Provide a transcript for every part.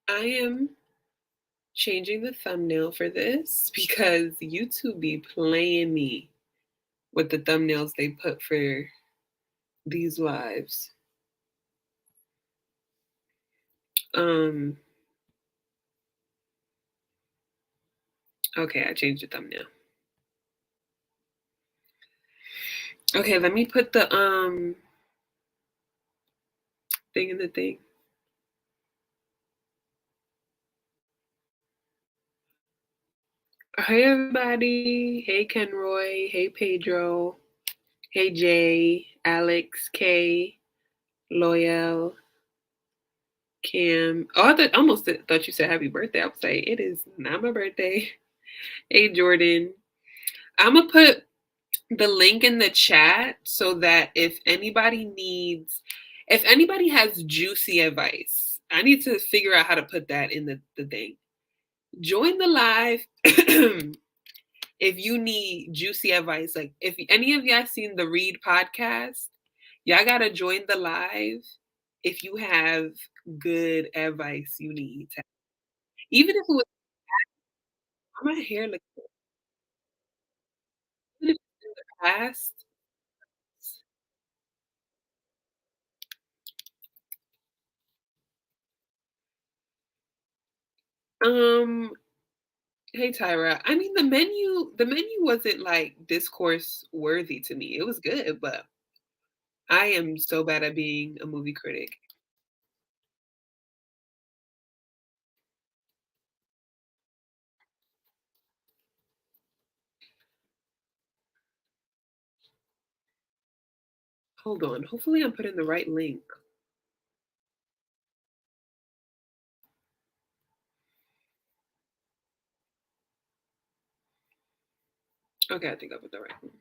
I am changing the thumbnail for this because YouTube be playing me with the thumbnails they put for these lives. Okay, I changed the thumbnail. Okay, let me put the thing in the thing. Hey everybody. Hey Kenroy. Hey Pedro. Hey Jay, Alex, Kay, Loyal, Cam. Oh, almost thought you said happy birthday. I was like, it is not my birthday. Hey Jordan. I'm gonna put the link in the chat so that if anybody has juicy advice, I need to figure out how to put that in the thing. Join the live if you need juicy advice. Like if any of y'all seen the Read podcast, y'all gotta join the live if you have good advice you need. Even if it was my hair looks good, even if it's in the past. Um, hey Tyra. I mean the menu wasn't like discourse worthy to me. It was good, but I am so bad at being a movie critic. Hold on. Hopefully I'm putting the right link. Okay, I think I put the right one.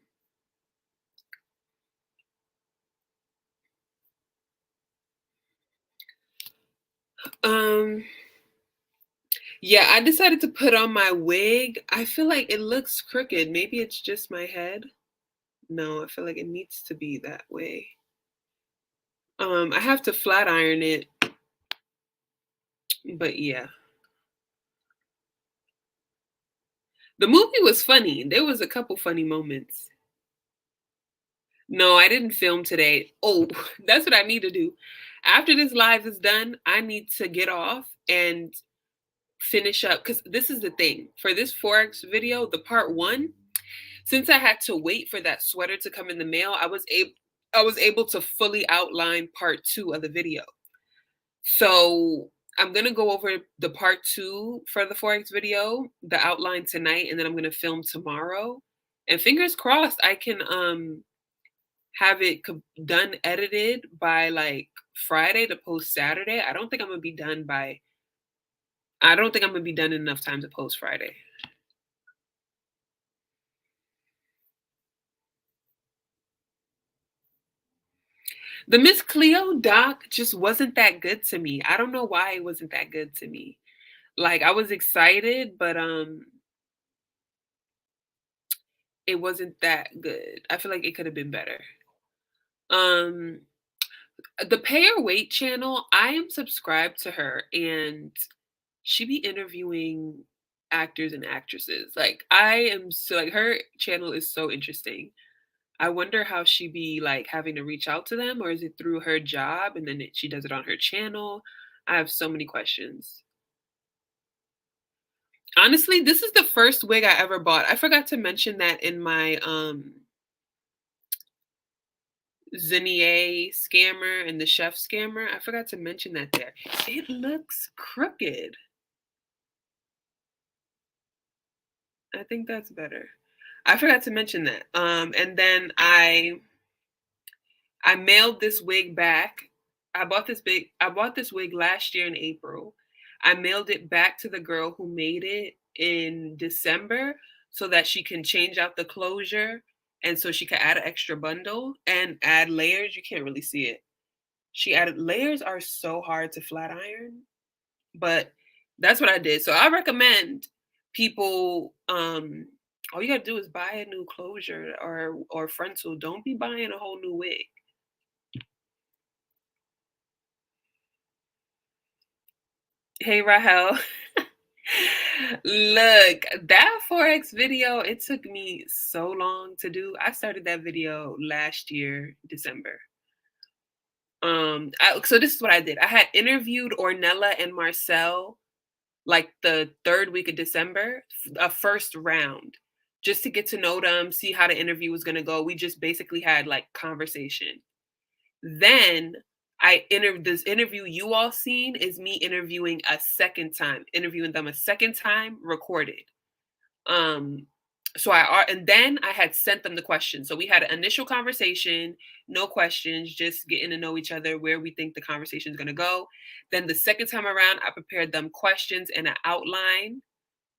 Yeah, I decided to put on my wig. I feel like it looks crooked. Maybe it's just my head. No, I feel like it needs to be that way. I have to flat iron it, but yeah. The movie was funny. There was a couple funny moments. No, I didn't film today. Oh, that's what I need to do. After this live is done, I need to get off and finish up because this is the thing. For this Forex video, the part one, since I had to wait for that sweater to come in the mail, I was able to fully outline part two of the video. So I'm gonna go over the part two for the Forex video, the outline tonight, and then I'm gonna film tomorrow. And fingers crossed, I can have it done edited by like Friday to post Saturday. I don't think I'm gonna be done in enough time to post Friday. The Miss Cleo doc just wasn't that good to me. I don't know why it wasn't that good to me. Like I was excited, but it wasn't that good. I feel like it could have been better. Um the Pay Her Weight channel, I am subscribed to her and she be interviewing actors and actresses. Like I am so like her channel is so interesting. I wonder how she be like having to reach out to them, or is it through her job and then she does it on her channel? I have so many questions. Honestly, this is the first wig I ever bought. I forgot to mention that in my Zenier scammer and the chef scammer. I forgot to mention that there. It looks crooked. I think that's better. I forgot to mention that. And then I mailed this wig back. I bought this wig last year in April. I mailed it back to the girl who made it in December so that she can change out the closure and so she could add an extra bundle and add layers. You can't really see it. She added layers are so hard to flat iron, but that's what I did. So I recommend people all you gotta do is buy a new closure or frontal. Don't be buying a whole new wig. Hey, Rahel. Look, that Forex video, it took me so long to do. I started that video last year, December. So this is what I did. I had interviewed Ornella and Marcel like the third week of December, a first round, just to get to know them, see how the interview was gonna go. We just basically had like conversation. Then this interview you all seen is me interviewing a second time, interviewing them a second time, recorded. Um, and then I had sent them the questions. So we had an initial conversation, no questions, just getting to know each other, where we think the conversation is going to go. Then the second time around, I prepared them questions and an outline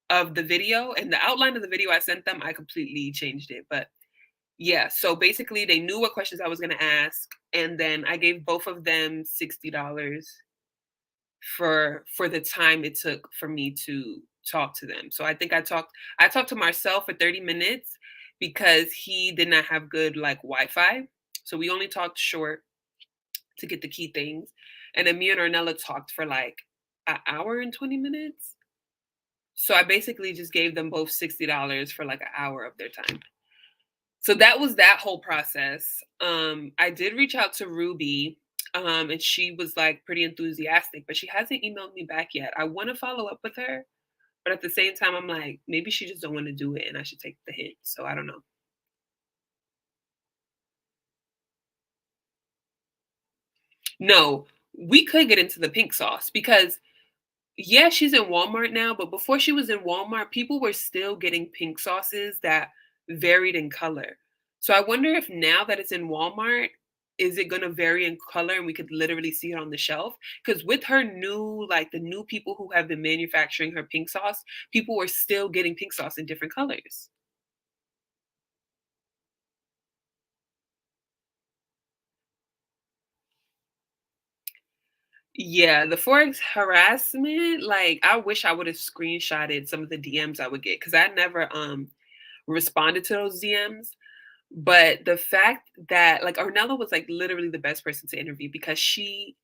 of the video. And the outline of the video I sent them, I completely changed it. But yeah, so basically they knew what questions I was going to ask, and then I gave both of them $60 for the time it took for me to talk to them. So I talked to Marcel for 30 minutes because he did not have good like Wi-Fi. So we only talked short to get the key things. And then me and Ornella talked for like an hour and 20 minutes. So I basically just gave them both $60 for like an hour of their time. So that was that whole process. I did reach out to Ruby, and she was like pretty enthusiastic, but she hasn't emailed me back yet. I want to follow up with her, but at the same time, I'm like, maybe she just don't want to do it, and I should take the hint. So I don't know. No, we could get into the pink sauce because yeah, she's in Walmart now, but before she was in Walmart, people were still getting pink sauces that varied in color. So I wonder if now that it's in Walmart, is it going to vary in color and we could literally see it on the shelf? Because with her new, like the new people who have been manufacturing her pink sauce, people were still getting pink sauce in different colors. Yeah, the Forex harassment, like I wish I would have screenshotted some of the DMs I would get because I never responded to those DMs. But the fact that like Ornella was like literally the best person to interview because she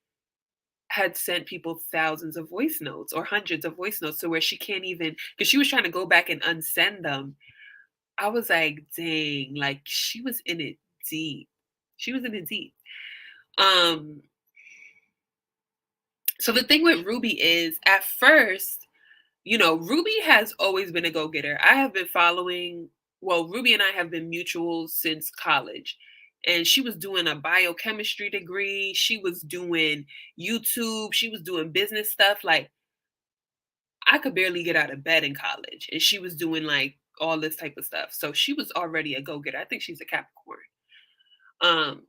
had sent people thousands of voice notes or hundreds of voice notes to where she can't even because she was trying to go back and unsend them. I was like, dang, like she was in it deep. She was in it deep. Um, so the thing with Ruby is at first, Ruby has always been a go-getter. I have been following, well, Ruby and I have been mutuals since college. And she was doing a biochemistry degree. She was doing YouTube. She was doing business stuff. Like, I could barely get out of bed in college. And she was doing like all this type of stuff. So she was already a go-getter. I think she's a Capricorn. Um,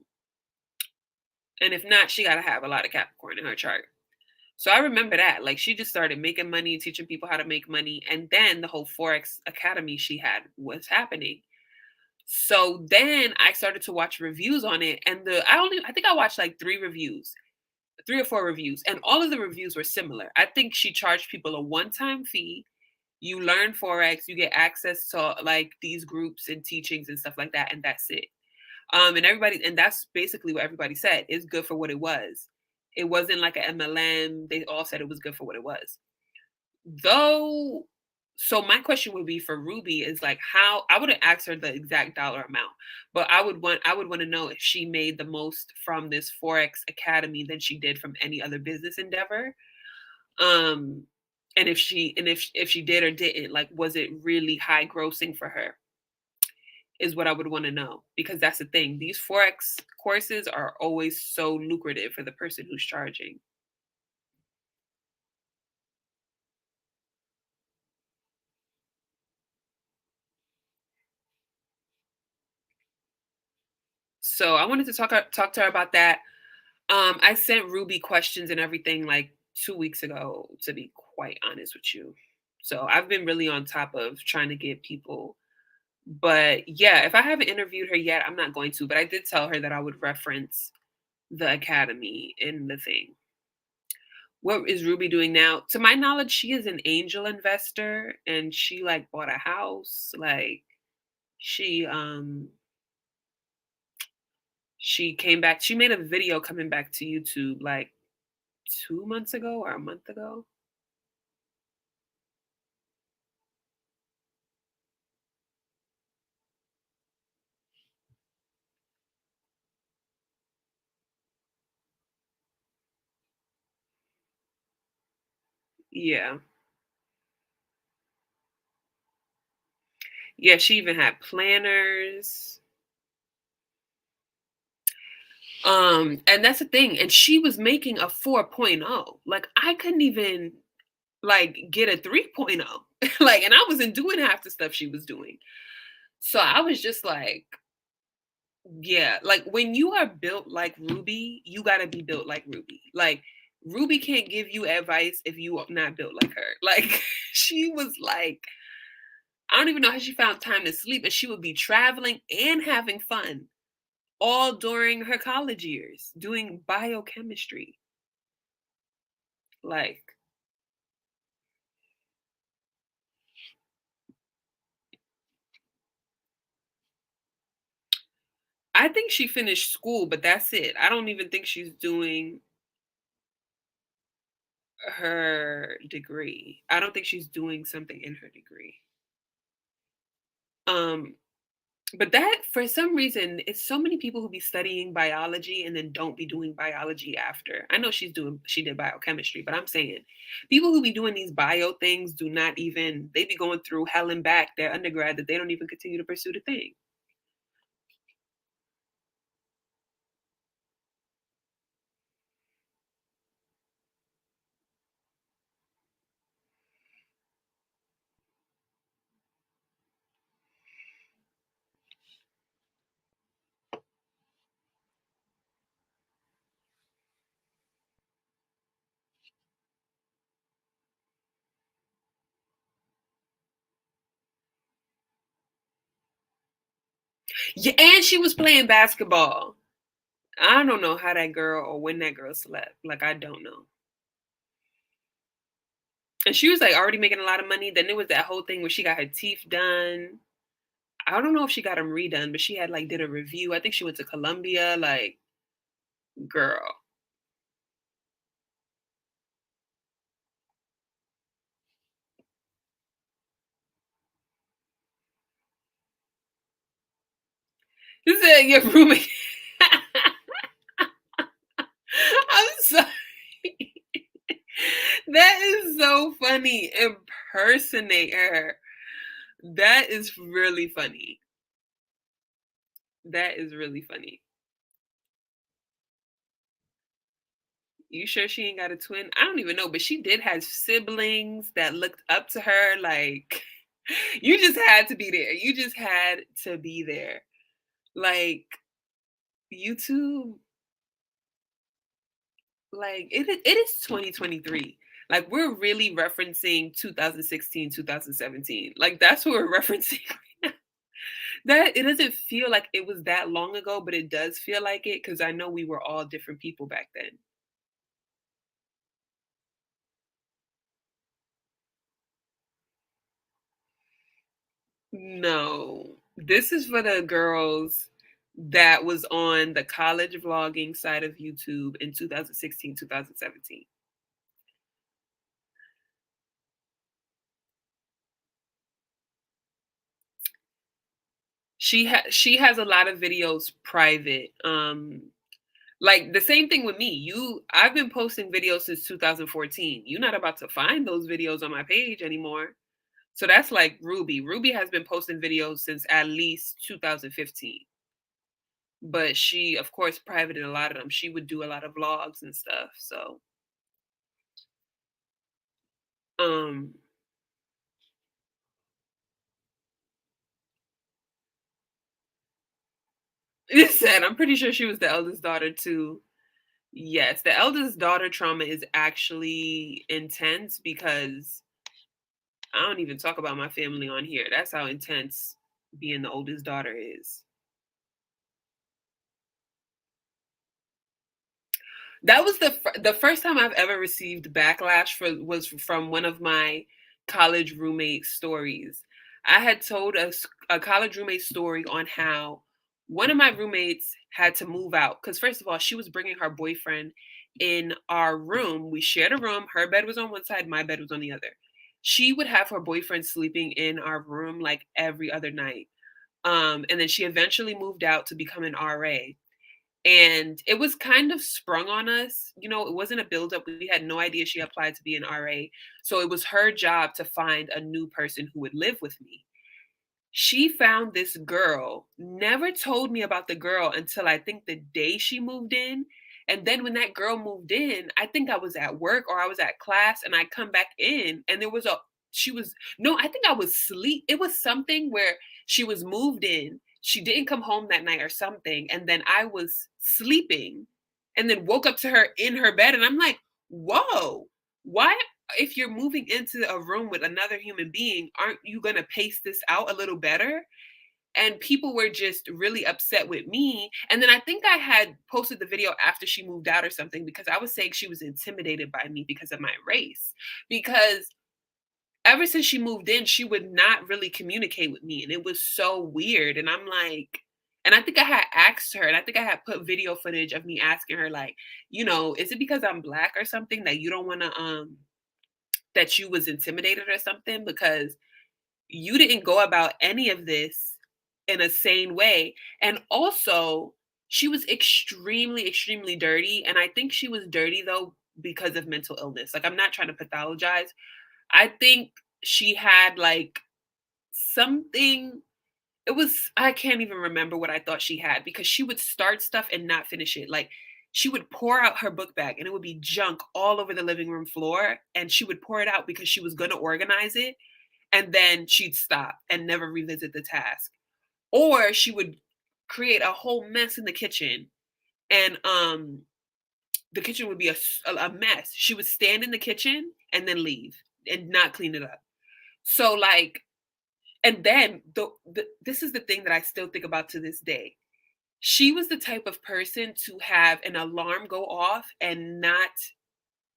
and if not, she gotta have a lot of Capricorn in her chart. So I remember that. Like she just started making money, teaching people how to make money. And then the whole Forex Academy she had was happening. So then I started to watch reviews on it. And I think I watched like three or four reviews, and all of the reviews were similar. I think she charged people a one-time fee. You learn Forex, you get access to like these groups and teachings and stuff like that, and that's it. And that's basically what everybody said. It's good for what it was. It wasn't like a MLM. They all said it was good for what it was. Though, so my question would be for Ruby is like how I wouldn't ask her the exact dollar amount, but I would want to know if she made the most from this Forex Academy than she did from any other business endeavor. Um and if she did or didn't, like was it really high grossing for her? Is what I would want to know because that's the thing. These Forex courses are always so lucrative for the person who's charging. So I wanted to talk to her about that. I sent Ruby questions and everything like 2 weeks ago, to be quite honest with you. So I've been really on top of trying to get people. But yeah, if I haven't interviewed her yet, I'm not going to. But I did tell her that I would reference the academy in the thing. What is Ruby doing now? To my knowledge, she is an angel investor and she like bought a house. Like she she came back, she made a video coming back to YouTube like 2 months ago or a month ago. Yeah. Yeah, she even had planners. And that's the thing. And she was making a 4.0. Like I couldn't even like get a 3.0. Like, and I wasn't doing half the stuff she was doing. So I was just like, yeah, like when you are built like Ruby, you gotta be built like Ruby. Like Ruby can't give you advice if you are not built like her. Like she was like, I don't even know how she found time to sleep, and she would be traveling and having fun all during her college years doing biochemistry. Like, I think she finished school, but that's it. I don't even think she's doing her degree. I don't think she's doing something in her degree. Um, but that for some reason, it's so many people who be studying biology and then don't be doing biology after. I know she did biochemistry, but I'm saying people who be doing these bio things do not even, they be going through hell and back their undergrad that they don't even continue to pursue the thing. Yeah, and she was playing basketball. I don't know how that girl or when that girl slept. Like I don't know. And she was like already making a lot of money. Then there was that whole thing where she got her teeth done. I don't know if she got them redone, but she had like did a review. I think she went to Columbia. Like, girl. This is your roommate. I'm sorry. That is so funny. Impersonate her. That is really funny. That is really funny. You sure she ain't got a twin? I don't even know, but she did have siblings that looked up to her. Like, you just had to be there. You just had to be there. Like, YouTube, like, it is 2023. Like, we're really referencing 2016, 2017. Like, that's what we're referencing. That it doesn't feel like it was that long ago, but it does feel like it because I know we were all different people back then. No, this is for the girls that was on the college vlogging side of YouTube in 2016, 2017. She has a lot of videos private. Like the same thing with me. I've been posting videos since 2014. You're not about to find those videos on my page anymore. So that's like Ruby. Ruby has been posting videos since at least 2015. But she, of course, privated a lot of them. She would do a lot of vlogs and stuff. So, um, it said, I'm pretty sure she was the eldest daughter too. Yes, the eldest daughter trauma is actually intense because I don't even talk about my family on here. That's how intense being the oldest daughter is. That was the first time I've ever received backlash for was from one of my college roommate stories. I had told a college roommate story on how one of my roommates had to move out because first of all, she was bringing her boyfriend in our room. We shared a room. Her bed was on one side, my bed was on the other. She would have her boyfriend sleeping in our room like every other night. And then she eventually moved out to become an RA. And it was kind of sprung on us. You know, it wasn't a buildup. We had no idea she applied to be an RA. So it was her job to find a new person who would live with me. She found this girl, never told me about the girl until I think the day she moved in. And then when that girl moved in, I think I was at work or I was at class and I come back in and there was a she was no, I think I was sleep. It was something where she was moved in. She didn't come home that night or something. And then I was sleeping and then woke up to her in her bed. And I'm like, whoa, why if you're moving into a room with another human being, aren't you going to pace this out a little better? And people were just really upset with me. And then I think I had posted the video after she moved out or something because I was saying she was intimidated by me because of my race. Because ever since she moved in, she would not really communicate with me. And it was so weird. And I'm like, and I think I had asked her, and I think I had put video footage of me asking her, like, is it because I'm black or something that you don't want to that you was intimidated or something because you didn't go about any of this in a sane way. And also, she was extremely, extremely dirty. And I think she was dirty though because of mental illness. Like, I'm not trying to pathologize. I think she had like something. I can't even remember what I thought she had because she would start stuff and not finish it. Like, she would pour out her book bag and it would be junk all over the living room floor. And she would pour it out because she was going to organize it. And then she'd stop and never revisit the task. Or she would create a whole mess in the kitchen. And the kitchen would be a mess. She would stand in the kitchen and then leave and not clean it up. So, like, and then this is the thing that I still think about to this day. She was the type of person to have an alarm go off and not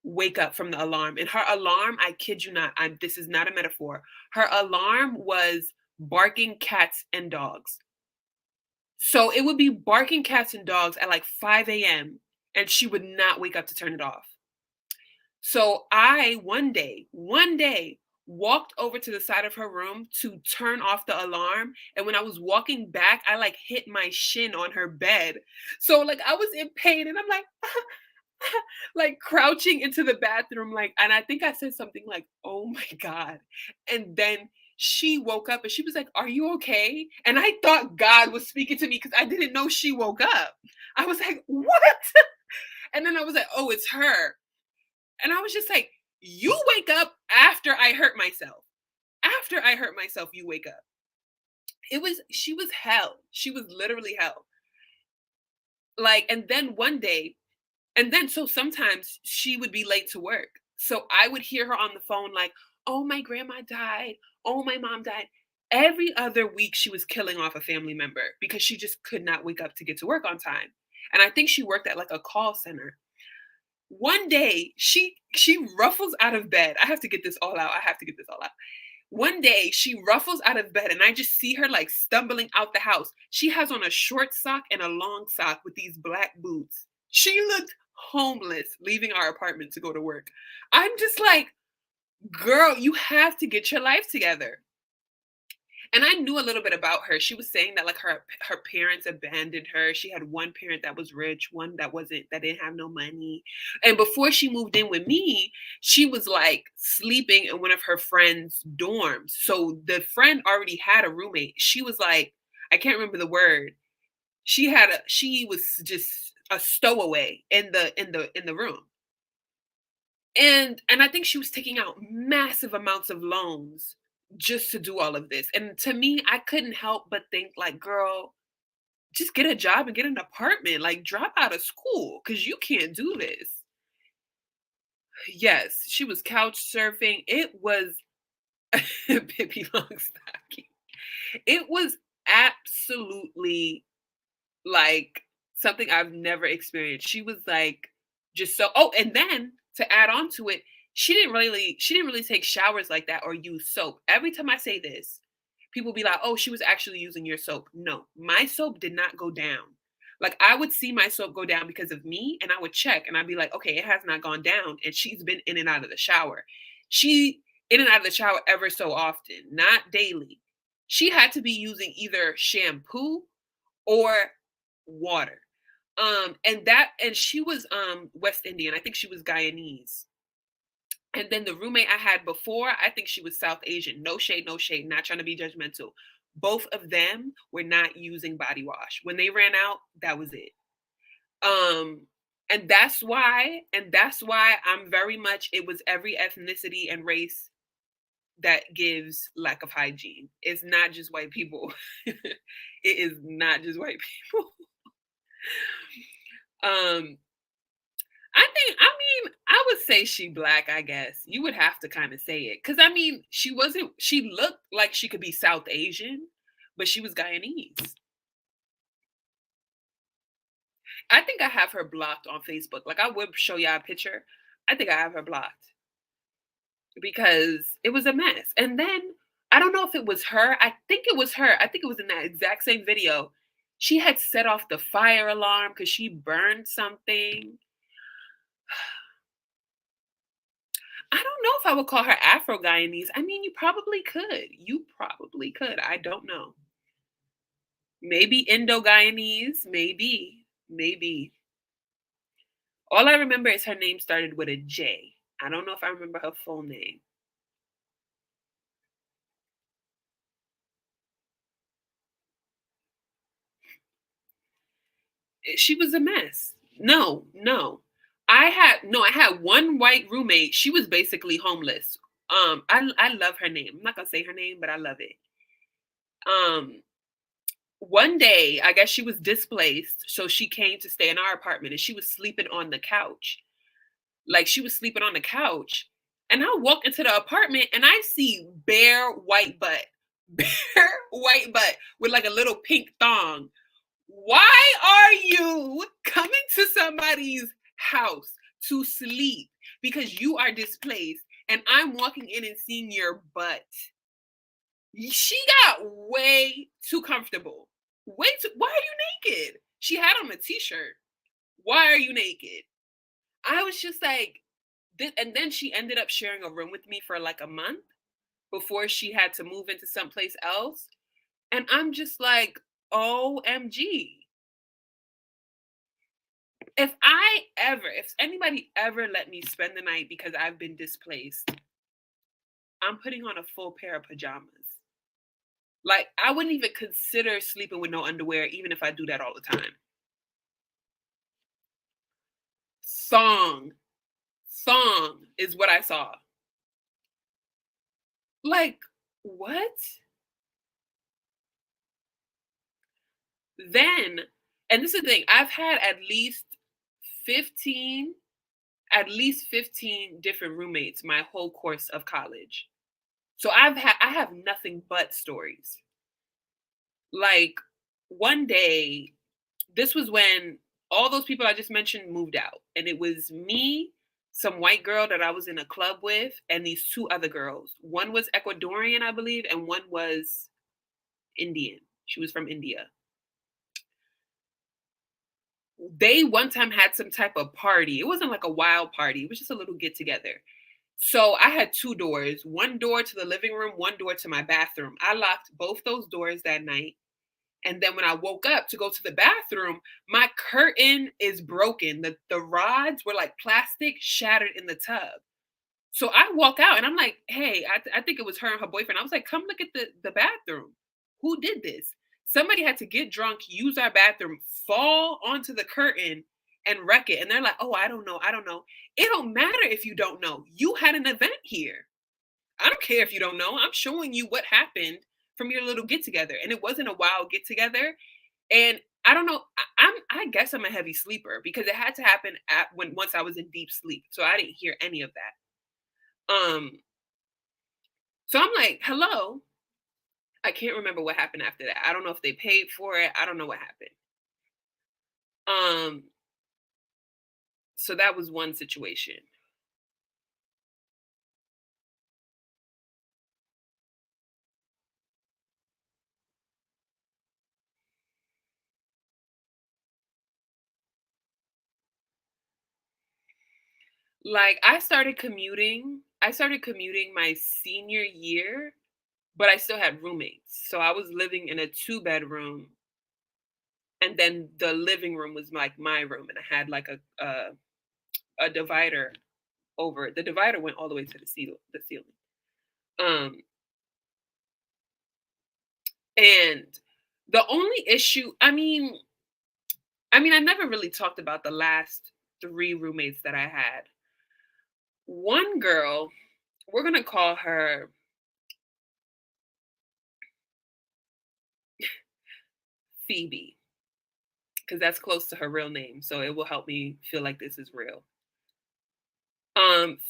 wake up from the alarm. And her alarm, I kid you not, this is not a metaphor. Her alarm was barking cats and dogs. So it would be barking cats and dogs at like 5 a.m. and she would not wake up to turn it off. So I one day walked over to the side of her room to turn off the alarm. And when I was walking back, I like hit my shin on her bed. So like I was in pain and I'm like, like crouching into the bathroom, like, and I think I said something like, oh my God. And then she woke up and she was like, are you okay? And I thought God was speaking to me because I didn't know she woke up. I was like, what? And then I was like, oh, it's her. And I was just like, you wake up after I hurt myself. After I hurt myself, you wake up. She was hell. She was literally hell. Like, and then one day, and then so sometimes she would be late to work. So I would hear her on the phone, like, oh, my grandma died. Oh, my mom died. Every other week, she was killing off a family member because she just could not wake up to get to work on time. And I think she worked at like a call center. One day, she ruffles out of bed. I have to get this all out. I have to get this all out. One day, she ruffles out of bed, and I just see her like stumbling out the house. She has on a short sock and a long sock with these black boots. She looked homeless leaving our apartment to go to work. I'm just like, girl, you have to get your life together. And I knew a little bit about her. She was saying that like her parents abandoned her. She had one parent that was rich, one that didn't have no money. And before she moved in with me, she was like sleeping in one of her friends' dorms. So the friend already had a roommate. She was like, I can't remember the word. She was just a stowaway in the room. And I think she was taking out massive amounts of loans just to do all of this. And to me, I couldn't help but think like, girl, just get a job and get an apartment. Like drop out of school because you can't do this. Yes, she was couch surfing. It was Pippi Longstocking. It was absolutely like something I've never experienced. She was like just so and then to add on to it, she didn't really take showers like that or use soap. Every time I say this, people be like, "Oh, she was actually using your soap." No, my soap did not go down. Like I would see my soap go down because of me and I would check and I'd be like, "Okay, it has not gone down." And she's been in and out of the shower. She in and out of the shower ever so often, not daily. She had to be using either shampoo or water. And she was West Indian. I think she was Guyanese. And then the roommate I had before, I think she was South Asian. No shade, no shade, not trying to be judgmental. Both of them were not using body wash. When they ran out, that was it. Um, and that's why I'm very much, it was every ethnicity and race that gives lack of hygiene. It's not just white people. It is not just white people. Um, I would say she black, I guess. You would have to kind of say it. Cause I mean, she looked like she could be South Asian, but she was Guyanese. I think I have her blocked on Facebook. Like I would show y'all a picture. I think I have her blocked because it was a mess. And then I don't know if it was her. I think it was her. I think it was in that exact same video. She had set off the fire alarm because she burned something. I don't know if I would call her Afro Guyanese. I mean, you probably could. You probably could. I don't know. Maybe Indo Guyanese. Maybe. Maybe. All I remember is her name started with a J. I don't know if I remember her full name. She was a mess. No, no. I had one white roommate. She was basically homeless. I love her name. I'm not gonna say her name, but I love it. Um, One day, I guess she was displaced, so she came to stay in our apartment and she was sleeping on the couch. Like she was sleeping on the couch. And I walk into the apartment and I see bare white butt. Bare white butt with like a little pink thong. Why are you coming to somebody's house to sleep because you are displaced and I'm walking in and seeing your butt? She got way too comfortable. Way too. Why are you naked? She had on a t-shirt. Why are you naked? I was just like, and then she ended up sharing a room with me for like a month before she had to move into someplace else. And I'm just like, OMG. If anybody ever let me spend the night because I've been displaced, I'm putting on a full pair of pajamas. Like, I wouldn't even consider sleeping with no underwear, even if I do that all the time. Song. Song is what I saw. Like, what? Then, and this is the thing, I've had 15, at least 15 different roommates my whole course of college. So I have nothing but stories. Like one day, this was when all those people I just mentioned moved out. And it was me, some white girl that I was in a club with, and these two other girls. One was Ecuadorian, I believe, and one was Indian. She was from India. They one time had some type of party. It wasn't like a wild party, it was just a little get together. So I had two doors, one door to the living room, one door to my bathroom. I locked both those doors that night. And then when I woke up to go to the bathroom, my curtain is broken. The rods were like plastic shattered in the tub. So I walk out and I'm like, hey, I think it was her and her boyfriend. I was like, come look at the bathroom. Who did this? Somebody had to get drunk, use our bathroom, fall onto the curtain and wreck it. And they're like, oh, I don't know. I don't know. It don't matter if you don't know. You had an event here. I don't care if you don't know. I'm showing you what happened from your little get together. And it wasn't a wild get together. And I don't know. I guess I'm a heavy sleeper because it had to happen once I was in deep sleep. So I didn't hear any of that. So I'm like, hello. I can't remember what happened after that. I don't know if they paid for it. I don't know what happened. Um, so that was one situation. Like I started commuting my senior year, but I still had roommates. So I was living in a two-bedroom. And and then the living room was like my room, and I had like a divider over it. The divider went all the way to the ceiling. Um, and the only issue, I never really talked about the last three roommates that I had. One girl, we're gonna call her Phoebe, because that's close to her real name, so it will help me feel like this is real.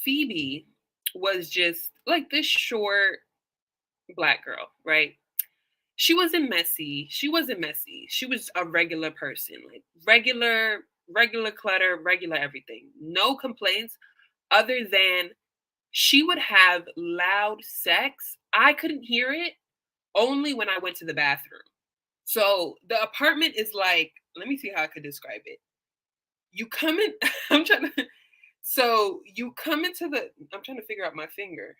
Phoebe was just like this short black girl, right? She wasn't messy. She was a regular person, like regular clutter, regular everything. No complaints other than she would have loud sex. I couldn't hear it only when I went to the bathroom. So the apartment is like, let me see how I could describe it. You come in, I'm trying to, so you come into I'm trying to figure out my finger.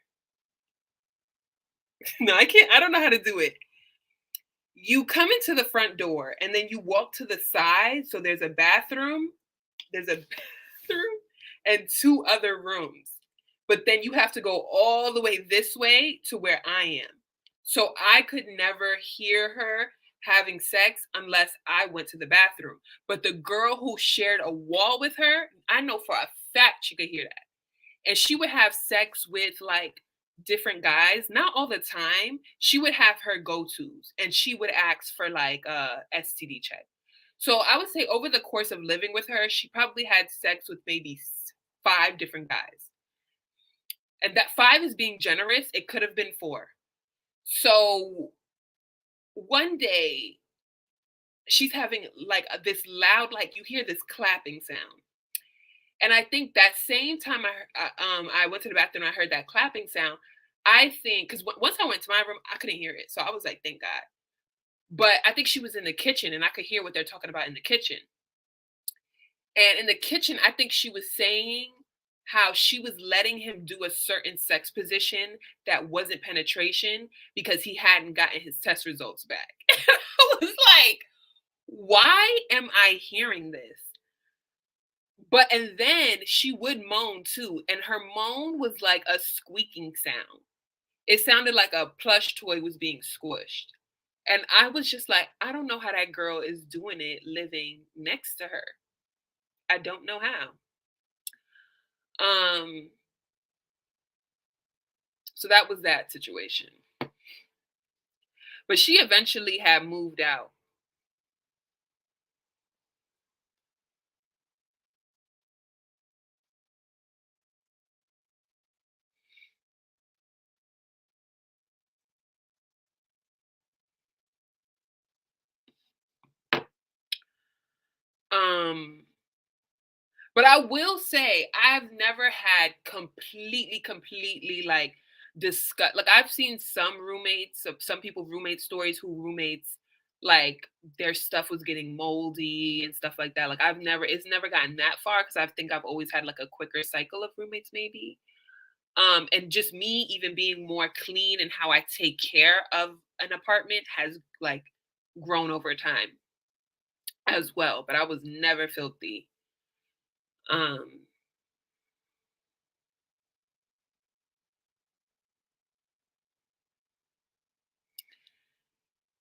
No, I can't, I don't know how to do it. You come into the front door and then you walk to the side. So there's a bathroom and two other rooms. But then you have to go all the way this way to where I am. So I could never hear her having sex unless I went to the bathroom. But the girl who shared a wall with her, I know for a fact she could hear that. And she would have sex with like different guys, not all the time. She would have her go-tos and she would ask for like a STD check. So I would say over the course of living with her, she probably had sex with maybe five different guys. And that five is being generous. It could have been four. So one day she's having like this loud, like you hear this clapping sound. And I think that same time I went to the bathroom, I heard that clapping sound. I think because once I went to my room, I couldn't hear it, so I was like, "Thank God." But I think she was in the kitchen, and I could hear what they're talking about in the kitchen. And in the kitchen, I think she was saying how she was letting him do a certain sex position that wasn't penetration because he hadn't gotten his test results back. I was like, "Why am I hearing this?" But and then she would moan too, and her moan was like a squeaking sound. It sounded like a plush toy was being squished. And I was just like, I don't know how that girl is doing it living next to her. I don't know how. Um, so that was that situation. But she eventually had moved out. Um, But I will say I've never had completely like discuss like I've seen some roommates, some people roommate stories who roommates like their stuff was getting moldy and stuff like that. Like it's never gotten that far because I think I've always had like a quicker cycle of roommates maybe. And just me even being more clean and how I take care of an apartment has like grown over time as well. But I was never filthy. Um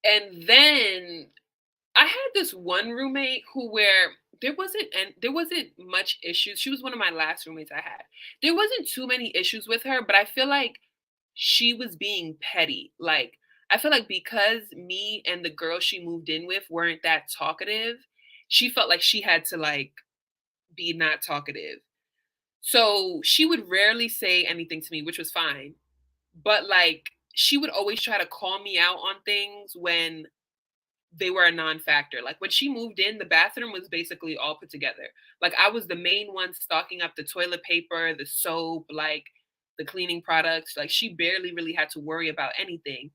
And then I had this one roommate who where there wasn't much issues. She was one of my last roommates I had. There wasn't too many issues with her, but I feel like she was being petty. Like I feel like because me and the girl she moved in with weren't that talkative, she felt like she had to like be not talkative. So she would rarely say anything to me, which was fine. But like she would always try to call me out on things when they were a non-factor. Like when she moved in, the bathroom was basically all put together. Like I was the main one stocking up the toilet paper, the soap, like the cleaning products. Like she barely really had to worry about anything.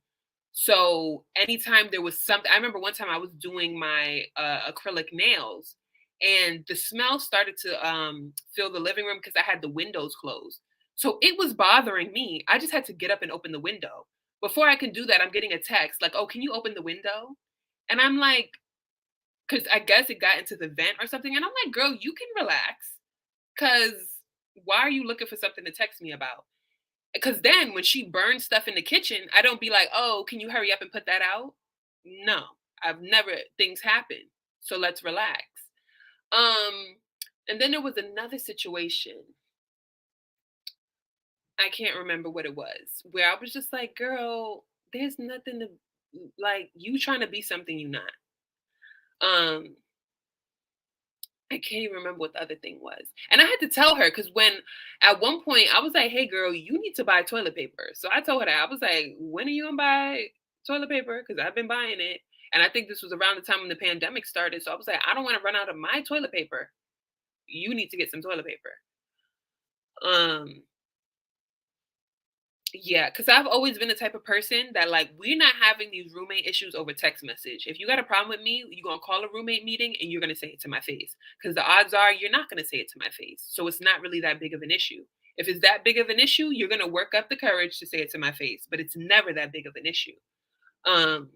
So anytime there was something, I remember one time I was doing my acrylic nails and the smell started to fill the living room because I had the windows closed. So it was bothering me. I just had to get up and open the window. Before I can do that, I'm getting a text like, "Oh, can you open the window?" And I'm like, because I guess it got into the vent or something. And I'm like, girl, you can relax. Because why are you looking for something to text me about? Because then when she burns stuff in the kitchen, I don't be like, oh, can you hurry up and put that out? No, I've never, things happen. So let's relax. Um, and then there was another situation. I can't remember what it was, where I was just like, girl, there's nothing to like you trying to be something you're not. Um, I can't even remember what the other thing was. And I had to tell her because when at one point I was like, hey girl, you need to buy toilet paper. So I told her that. I was like, when are you gonna buy toilet paper? Because I've been buying it. And I think this was around the time when the pandemic started. So I was like, I don't want to run out of my toilet paper. You need to get some toilet paper. Um, Yeah, because I've always been the type of person that like we're not having these roommate issues over text message. If you got a problem with me, you're gonna call a roommate meeting and you're gonna say it to my face. Because the odds are you're not gonna say it to my face. So it's not really that big of an issue. If it's that big of an issue, you're gonna work up the courage to say it to my face, but it's never that big of an issue. Um,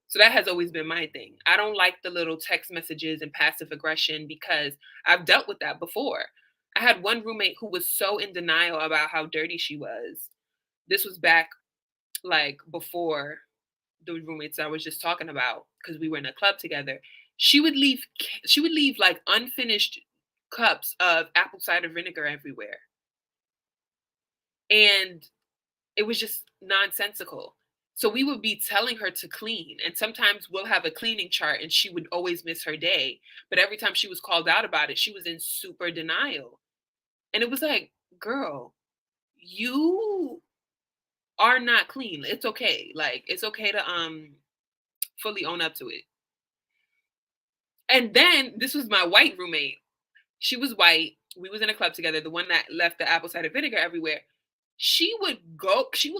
so that has always been my thing. I don't like the little text messages and passive aggression because I've dealt with that before. I had one roommate who was so in denial about how dirty she was. This was back like before the roommates I was just talking about because we were in a club together. She would leave like unfinished cups of apple cider vinegar everywhere. And it was just nonsensical. So we would be telling her to clean. And sometimes we'll have a cleaning chart and she would always miss her day. But every time she was called out about it, she was in super denial. And it was like, girl, you are not clean. It's okay. Like it's okay to fully own up to it. And then this was my white roommate. She was white. We was in a club together, the one that left the apple cider vinegar everywhere. She would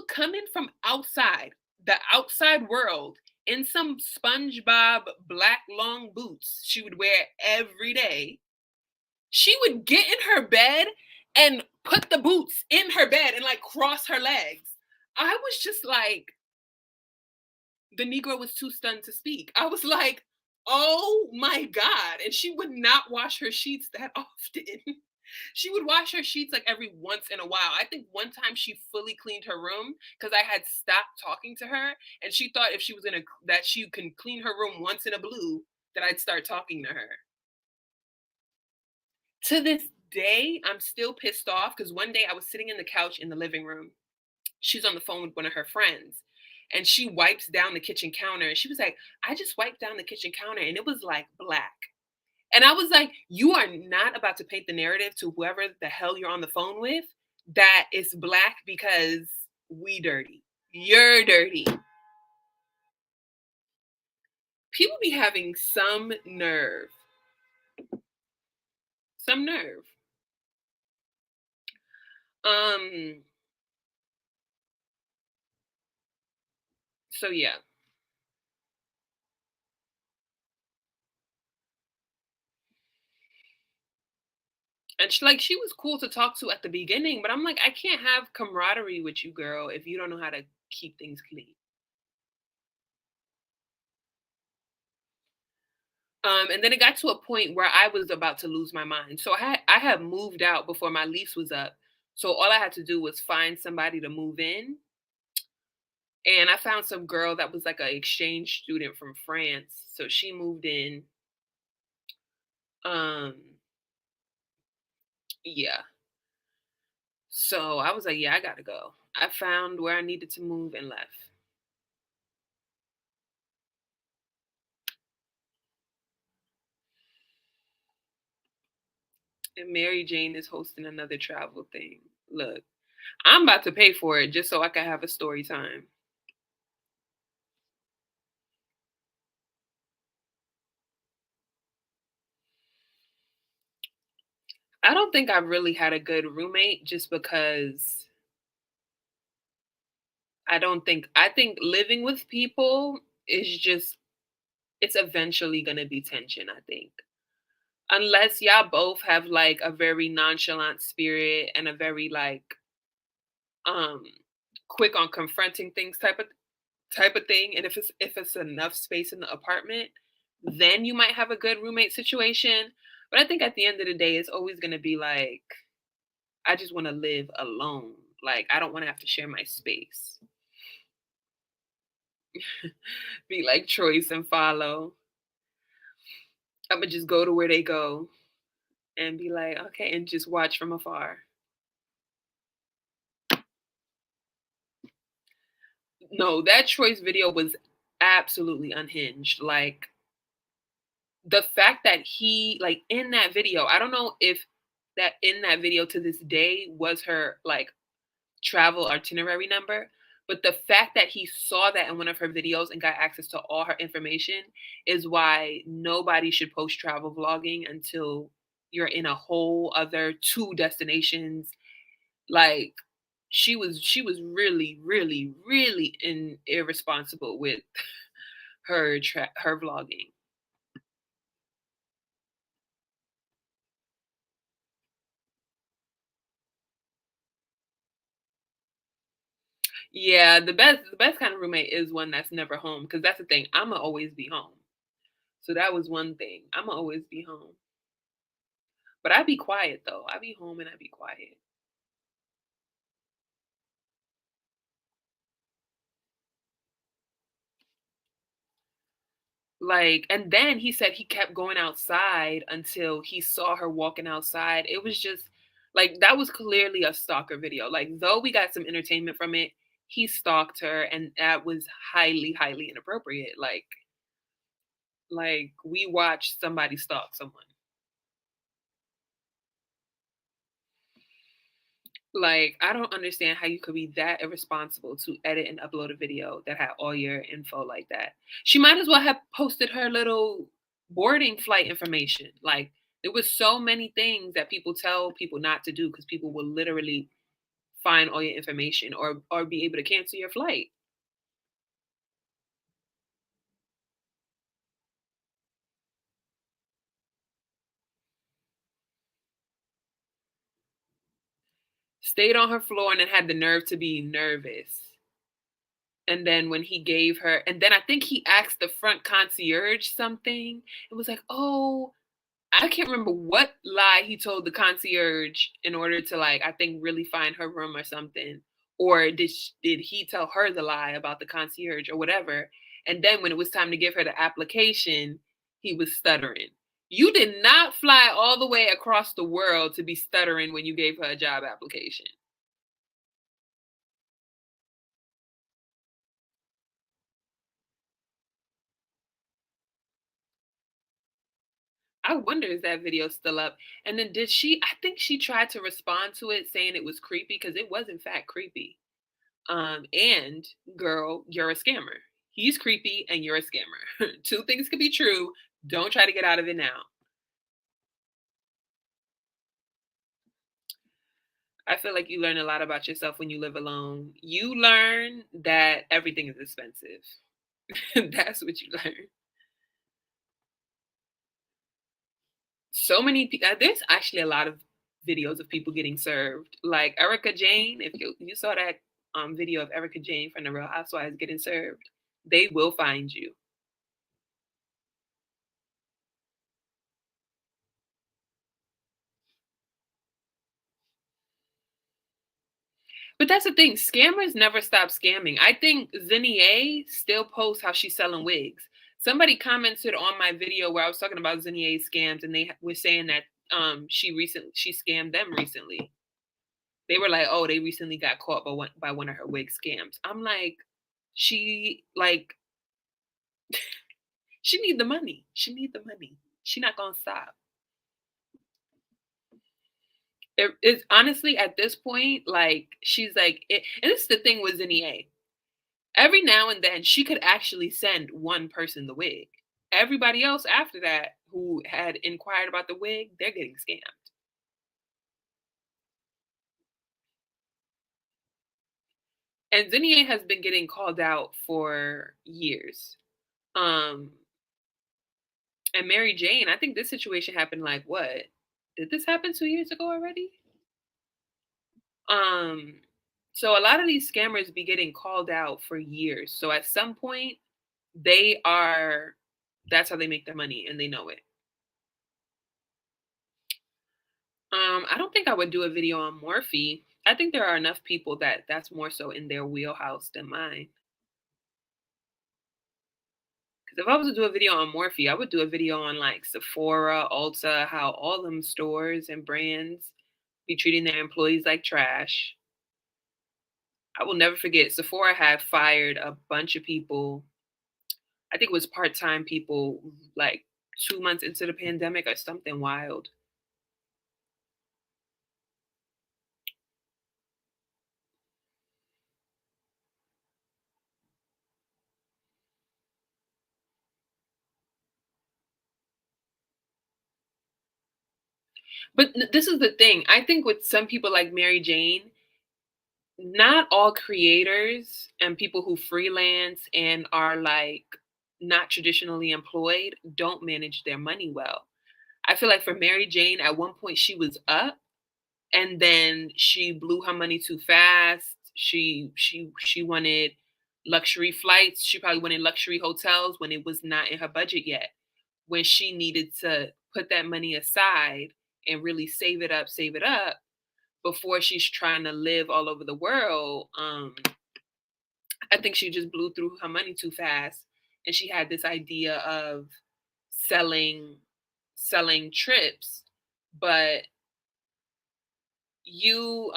come in from outside, the outside world, in some SpongeBob black long boots she would wear every day. She would get in her bed and put the boots in her bed and like cross her legs. I was just like, the Negro was too stunned to speak. I was like, oh my God. And she would not wash her sheets that often. She would wash her sheets like every once in a while. I think one time she fully cleaned her room because I had stopped talking to her and she thought if she was in a that she can clean her room once in a blue that I'd start talking to her. To this day, I'm still pissed off because one day I was sitting in the couch in the living room. She's on the phone with one of her friends and she wipes down the kitchen counter and she was like, I just wiped down the kitchen counter and it was like black. And I was like, you are not about to paint the narrative to whoever the hell you're on the phone with that it's black because we dirty. You're dirty. People be having some nerve. Some nerve. Um, so yeah. And she was cool to talk to at the beginning, but I'm like, I can't have camaraderie with you, girl, if you don't know how to keep things clean. And then it got to a point where I was about to lose my mind. So I had moved out before my lease was up. So all I had to do was find somebody to move in. And I found some girl that was like an exchange student from France. So she moved in. Um, yeah. So I was like, yeah, I gotta go. I found where I needed to move and left. And Mary Jane is hosting another travel thing. Look, I'm about to pay for it just so I can have a story time. I don't think I've really had a good roommate just because I think living with people is just it's eventually gonna be tension, I think. Unless y'all both have like a very nonchalant spirit and a very like um quick on confronting things type of thing. And if it's enough space in the apartment, then you might have a good roommate situation. But I think at the end of the day, it's always going to be like, I just want to live alone. Like, I don't want to have to share my space. Be like Choice and Follow. I'm going to just go to where they go and be like, okay, and just watch from afar. No, that Choice video was absolutely unhinged. Like, the fact that he, like, in that video, I don't know if that in that video to this day was her like travel itinerary number, but the fact that he saw that in one of her videos and got access to all her information is why nobody should post travel vlogging until you're in a whole other two destinations. Like, she was really, really, really irresponsible with her vlogging. Yeah, the best kind of roommate is one that's never home, because that's the thing. I'ma always be home. So that was one thing. I'ma always be home. But I be quiet though. I be home and I be quiet. Like, and then he said he kept going outside until he saw her walking outside. It was just like, that was clearly a stalker video. Like, though we got some entertainment from it, he stalked her, and that was highly, highly inappropriate. Like we watched somebody stalk someone. Like, I don't understand how you could be that irresponsible to edit and upload a video that had all your info like that. She might as well have posted her little boarding flight information. Like, there was so many things that people tell people not to do because people will literally find all your information or be able to cancel your flight. Stayed on her floor and then had the nerve to be nervous. And then when he gave her, and then I think he asked the front concierge something. It was like, oh, I can't remember what lie he told the concierge in order to, like, I think really find her room or something. Or did he tell her the lie about the concierge or whatever? And then when it was time to give her the application, he was stuttering. You did not fly all the way across the world to be stuttering when you gave her a job application. I wonder is that video still up? And then did she, I think she tried to respond to it saying it was creepy because it was in fact creepy. And girl, you're a scammer. He's creepy and you're a scammer. Two things could be true. Don't try to get out of it now. I feel like you learn a lot about yourself when you live alone. You learn that everything is expensive. That's what you learn. So many people, there's actually a lot of videos of people getting served. Like Erica Jane, if you saw that video of Erica Jane from the Real Housewives getting served, they will find you. But that's the thing, scammers never stop scamming. I think Zinnie A still posts how she's selling wigs. Somebody commented on my video where I was talking about Zinnie A scams, and they were saying that she scammed them recently. They were like, oh, they recently got caught by one of her wig scams. I'm like, she like she need the money. She need the money. She not gonna stop. It's honestly at this point, like she's like, and this is the thing with Zinnie A. Every now and then she could actually send one person the wig. Everybody else after that who had inquired about the wig, they're getting scammed. And Zinnia has been getting called out for years. Um, and Mary Jane, I think this situation happened like what? Did this happen 2 years ago already? Um, so a lot of these scammers be getting called out for years. So at some point, they are That's how they make their money, and they know it. I don't think I would do a video on Morphe. I think there are enough people that that's more so in their wheelhouse than mine. Because if I was to do a video on Morphe, I would do a video on like Sephora, Ulta, how all them stores and brands be treating their employees like trash. I will never forget Sephora had fired a bunch of people. I think it was part-time people like 2 months into the pandemic or something wild. But this is the thing. I think with some people like Mary Jane, not all creators and people who freelance and are like not traditionally employed don't manage their money well. I feel like for Mary Jane, at one point she was up and then she blew her money too fast. She wanted luxury flights. She probably wanted luxury hotels when it was not in her budget yet. When she needed to put that money aside and really save it up before she's trying to live all over the world. I think she just blew through her money too fast, and she had this idea of selling selling trips, but you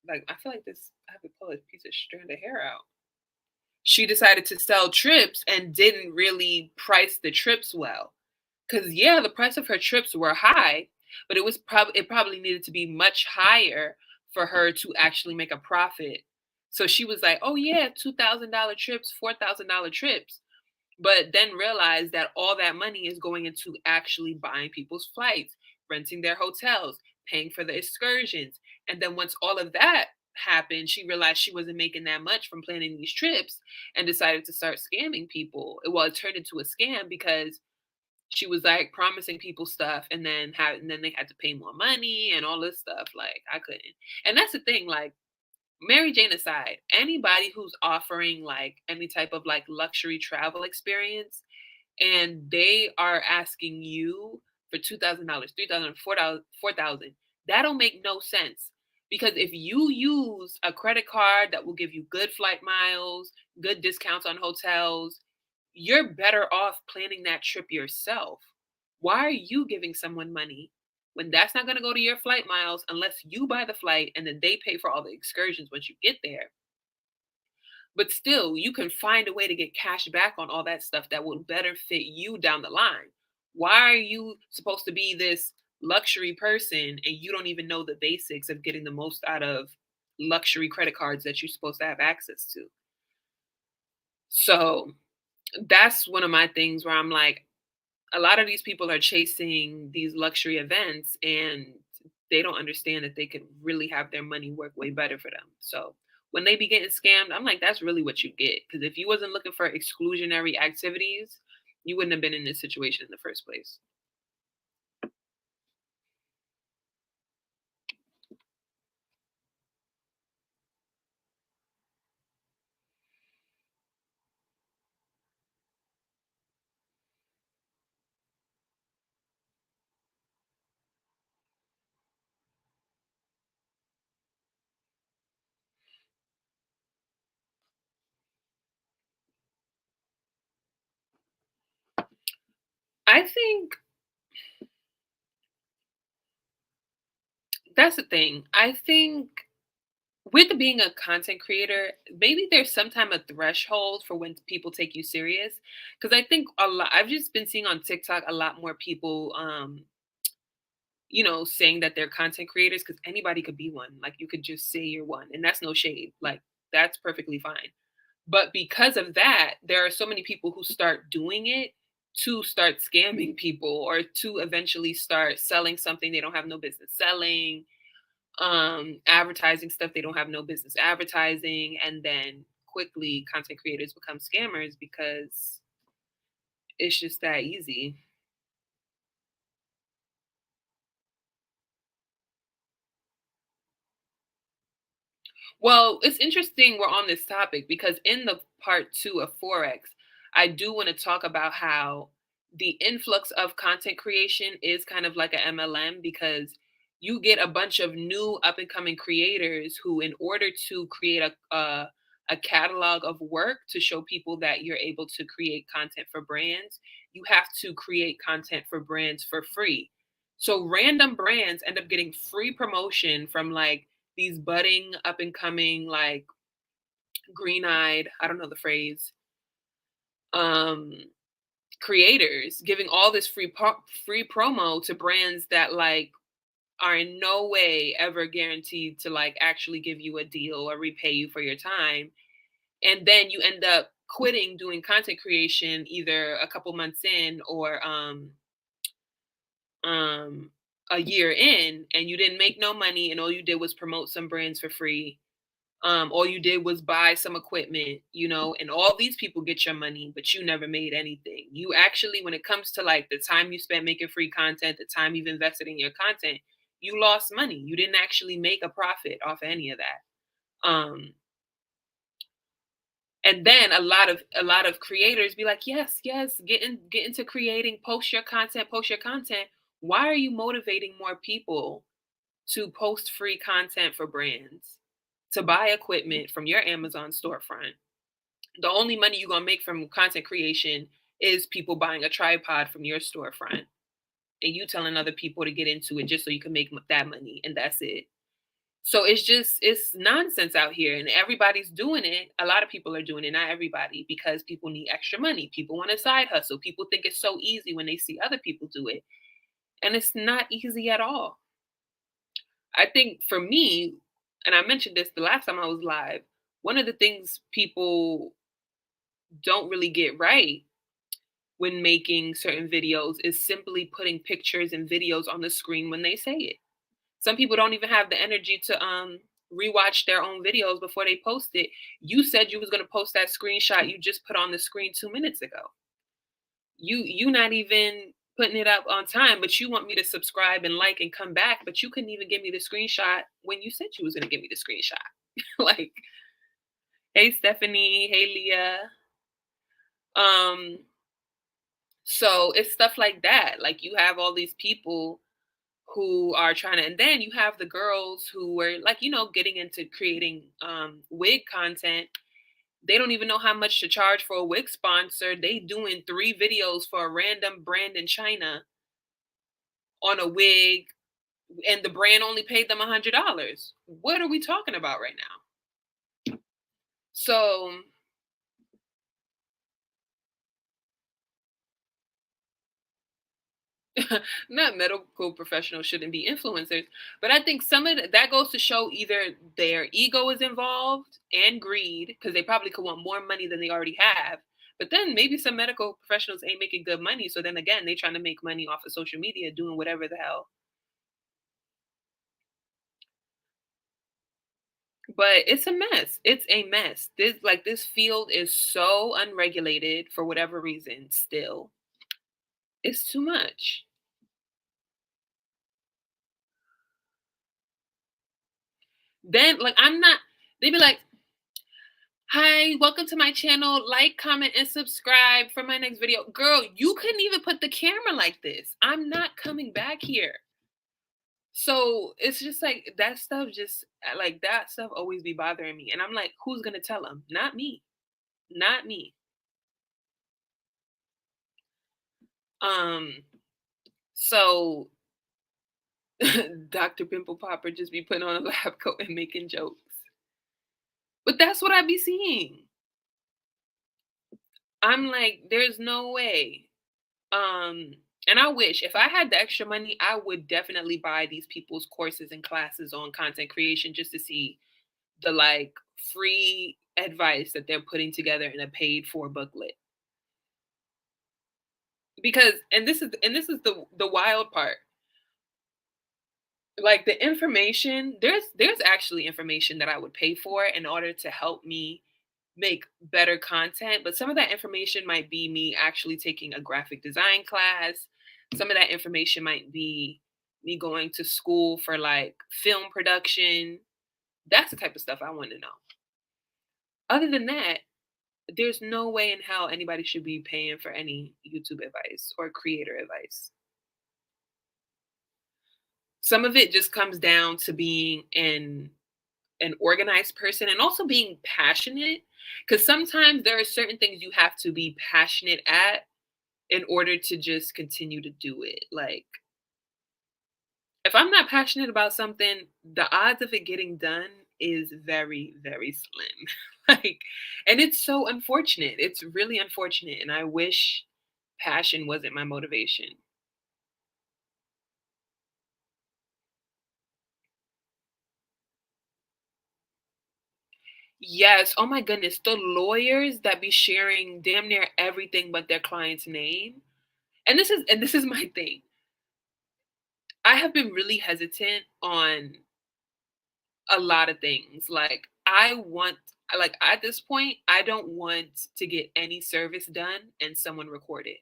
like I feel like this I have to pull a piece of strand of hair out. She decided to sell trips and didn't really price the trips well. Cause yeah, the price of her trips were high, but it probably needed to be much higher for her to actually make a profit. So she was like, "Oh yeah, $2,000 trips, $4,000 trips," but then realized that all that money is going into actually buying people's flights, renting their hotels, paying for the excursions. And then once all of that happened, she realized she wasn't making that much from planning these trips and decided to start scamming people. Well, it turned into a scam because she was like promising people stuff and then they had to pay more money and all this stuff. Like I couldn't. And that's the thing, like Mary Jane aside, anybody who's offering like any type of like luxury travel experience and they are asking you for $2,000, 3,000, 4,000, that don't make no sense. Because if you use a credit card that will give you good flight miles, good discounts on hotels, you're better off planning that trip yourself. Why are you giving someone money when that's not going to go to your flight miles unless you buy the flight and then they pay for all the excursions once you get there? But still, you can find a way to get cash back on all that stuff that will better fit you down the line. Why are you supposed to be this luxury person and you don't even know the basics of getting the most out of luxury credit cards that you're supposed to have access to? So that's one of my things where I'm like, a lot of these people are chasing these luxury events and they don't understand that they could really have their money work way better for them. So when they be getting scammed, I'm like, that's really what you get. Because if you wasn't looking for exclusionary activities, you wouldn't have been in this situation in the first place. I think that's the thing. I think with being a content creator, maybe there's sometime a threshold for when people take you serious. Because I think a lot, I've just been seeing on TikTok a lot more people saying that they're content creators because anybody could be one. Like you could just say you're one, and that's no shade. Like that's perfectly fine. But because of that, there are so many people who start doing it to start scamming people or to eventually start selling something they don't have no business selling, advertising stuff they don't have no business advertising, and then quickly content creators become scammers because it's just that easy. Well, it's interesting we're on this topic because in the part two of Forex, I do want to talk about how the influx of content creation is kind of like a MLM, because you get a bunch of new up and coming creators who, in order to create a catalog of work to show people that you're able to create content for brands, you have to create content for brands for free. So random brands end up getting free promotion from like these budding up and coming, like green eyed, I don't know the phrase, um creators, giving all this free promo to brands that like are in no way ever guaranteed to like actually give you a deal or repay you for your time. And then you end up quitting doing content creation either a couple months in, or um a year in, and you didn't make no money, and all you did was promote some brands for free. All you did was buy some equipment, and all these people get your money, but you never made anything. You actually, when it comes to like the time you spent making free content, the time you've invested in your content, you lost money. You didn't actually make a profit off of any of that. And then a lot of creators be like, yes, yes, get into creating, post your content, post your content. Why are you motivating more people to post free content for brands, to buy equipment from your Amazon storefront? The only money you're gonna make from content creation is people buying a tripod from your storefront, and you telling other people to get into it just so you can make that money, and that's it. So it's nonsense out here, and everybody's doing it. A lot of people are doing it, not everybody, because people need extra money. People want a side hustle. People think it's so easy when they see other people do it, and it's not easy at all. I think for me, and I mentioned this the last time I was live, one of the things people don't really get right when making certain videos is simply putting pictures and videos on the screen when they say it. Some people don't even have the energy to rewatch their own videos before they post it. You said you was going to post that screenshot you just put on the screen 2 minutes ago. You not even putting it up on time, but you want me to subscribe and like and come back, but you couldn't even give me the screenshot when you said you was going to give me the screenshot. Like, hey Stephanie, hey Leah. Um so it's stuff like that. Like, you have all these people who are trying to, and then you have the girls who were like, getting into creating wig content. They don't even know how much to charge for a wig sponsor. They doing 3 videos for a random brand in China on a wig, and the brand only paid them $100. What are we talking about right now? So not medical professionals shouldn't be influencers, but I think some of that goes to show either their ego is involved and greed, because they probably could want more money than they already have. But then maybe some medical professionals ain't making good money, so then again they trying to make money off of social media doing whatever the hell. But it's a mess. It's a mess. This field is so unregulated for whatever reason. Still, it's too much. Then like I'm not. They be like, hi, welcome to my channel. Like, comment, and subscribe for my next video. Girl, you couldn't even put the camera like this. I'm not coming back here. So it's just like that stuff, just like that stuff always be bothering me. And I'm like, who's going to tell them? Not me. Not me. Um, so Dr. Pimple Popper just be putting on a lab coat and making jokes. But that's what I be seeing. I'm like, there's no way. Um, and I wish if I had the extra money, I would definitely buy these people's courses and classes on content creation just to see the like free advice that they're putting together in a paid for booklet. Because and this is the wild part. Like, the information, there's actually information that I would pay for in order to help me make better content, but some of that information might be me actually taking a graphic design class. Some of that information might be me going to school for like film production. That's the type of stuff I want to know. Other than that, There's no way in hell anybody should be paying for any YouTube advice or creator advice. Some of it just comes down to being an organized person and also being passionate, because sometimes there are certain things you have to be passionate at in order to just continue to do it. Like, if I'm not passionate about something, the odds of it getting done is very, very slim. Like, and it's so unfortunate. It's really unfortunate. And I wish passion wasn't my motivation. Yes. Oh my goodness. The lawyers that be sharing damn near everything but their client's name. And this is my thing. I have been really hesitant on a lot of things. Like at this point, I don't want to get any service done and someone record it.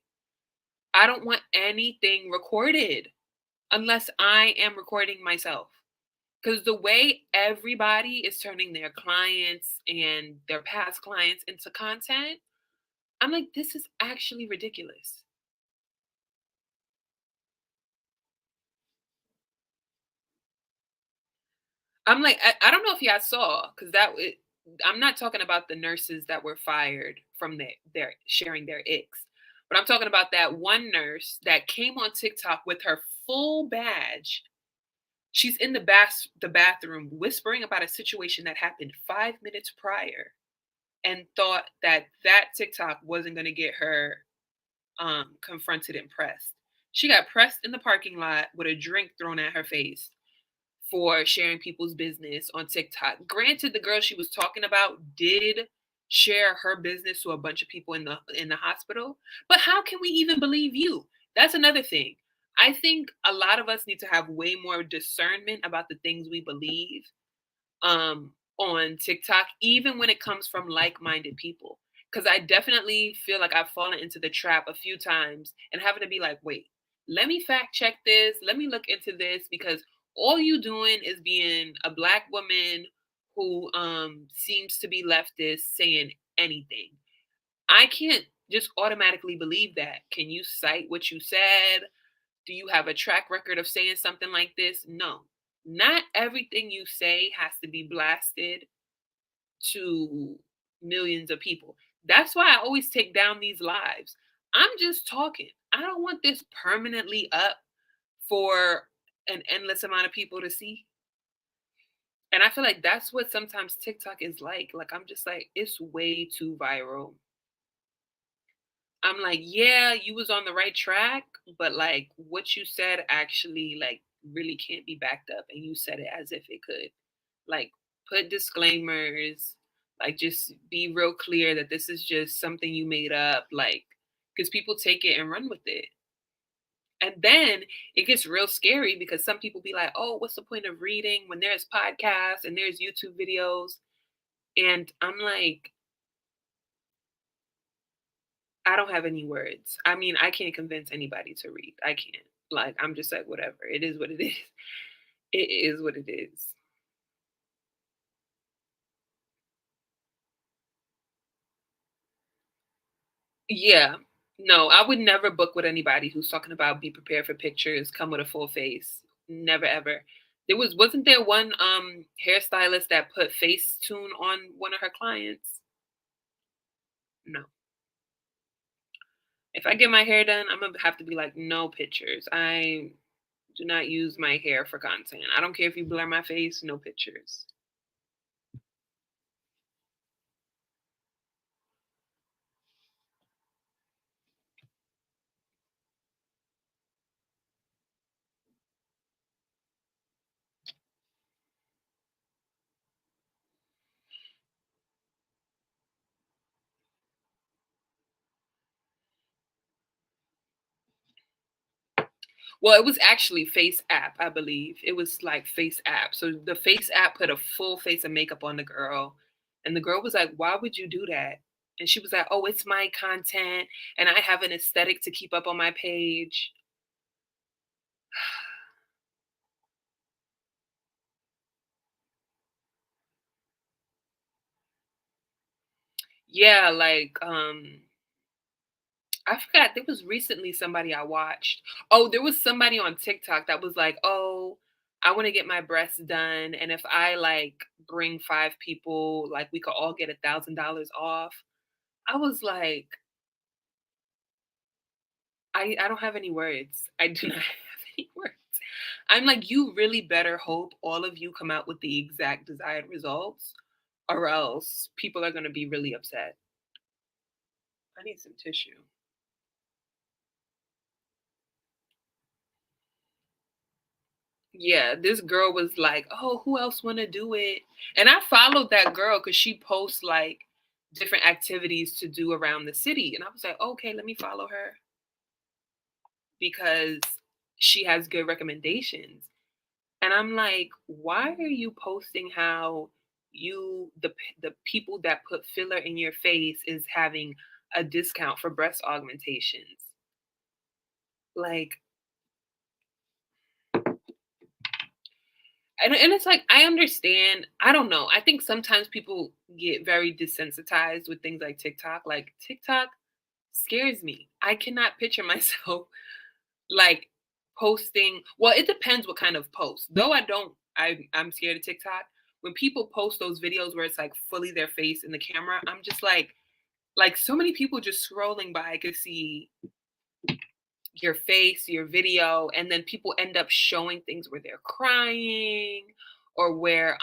I don't want anything recorded unless I am recording myself. Because the way everybody is turning their clients and their past clients into content, I'm like, this is actually ridiculous. I'm like, I don't know if y'all saw, because I'm not talking about the nurses that were fired from their sharing their icks, but I'm talking about that one nurse that came on TikTok with her full badge. She's in the bathroom whispering about a situation that happened 5 minutes prior, and thought that that TikTok wasn't going to get her confronted and pressed. She got pressed in the parking lot with a drink thrown at her face for sharing people's business on TikTok. Granted, the girl she was talking about did share her business to a bunch of people in the hospital, but how can we even believe you? That's another thing. I think a lot of us need to have way more discernment about the things we believe on TikTok, even when it comes from like-minded people. Because I definitely feel like I've fallen into the trap a few times and having to be like, wait, let me fact check this, let me look into this, because all you doing is being a black woman who seems to be leftist saying anything. I can't just automatically believe that. Can you cite what you said? Do you have a track record of saying something like this? No. Not everything you say has to be blasted to millions of people. That's why I always take down these lives. I'm just talking. I don't want this permanently up for an endless amount of people to see. And I feel like that's what sometimes TikTok is like. Like, I'm just like, it's way too viral. I'm like, yeah, you was on the right track, but like what you said actually like really can't be backed up, and you said it as if it could. Like, put disclaimers, like just be real clear that this is just something you made up, like, because people take it and run with it. And then it gets real scary because some people be like, oh, what's the point of reading when there's podcasts and there's YouTube videos? And I'm like, I don't have any words. I mean, I can't convince anybody to read. I can't. Like, I'm just like, whatever. It is what it is. It is what it is. Yeah. No, I would never book with anybody who's talking about be prepared for pictures, come with a full face. Never ever. Wasn't there one hairstylist that put Facetune on one of her clients? No. If I get my hair done, I'm gonna have to be like, no pictures. I do not use my hair for content. I don't care if you blur my face, no pictures. Well, it was actually Face App, I believe. It was like Face App. So the Face App put a full face of makeup on the girl. And the girl was like, why would you do that? And she was like, oh, it's my content. And I have an aesthetic to keep up on my page. Yeah, like I forgot there was recently somebody I watched. Oh, there was somebody on TikTok that was like, "Oh, I want to get my breasts done, and if I like bring 5 people, like we could all get $1,000 off." I was like, I don't have any words. I do not have any words. I'm like, you really better hope all of you come out with the exact desired results, or else people are gonna be really upset. I need some tissue. Yeah, this girl was like, "Oh, who else want to do it?" And I followed that girl because she posts like different activities to do around the city, and I was like, "Okay, let me follow her because she has good recommendations." And I'm like, "Why are you posting how the people that put filler in your face is having a discount for breast augmentations?" Like, and it's like I understand. I don't know. I think sometimes people get very desensitized with things like TikTok. Like TikTok scares me. I cannot picture myself like posting. Well, it depends what kind of post. Though I don't. I'm scared of TikTok. When people post those videos where it's like fully their face in the camera, I'm just like so many people just scrolling by could see your face, your video, and then people end up showing things where they're crying or where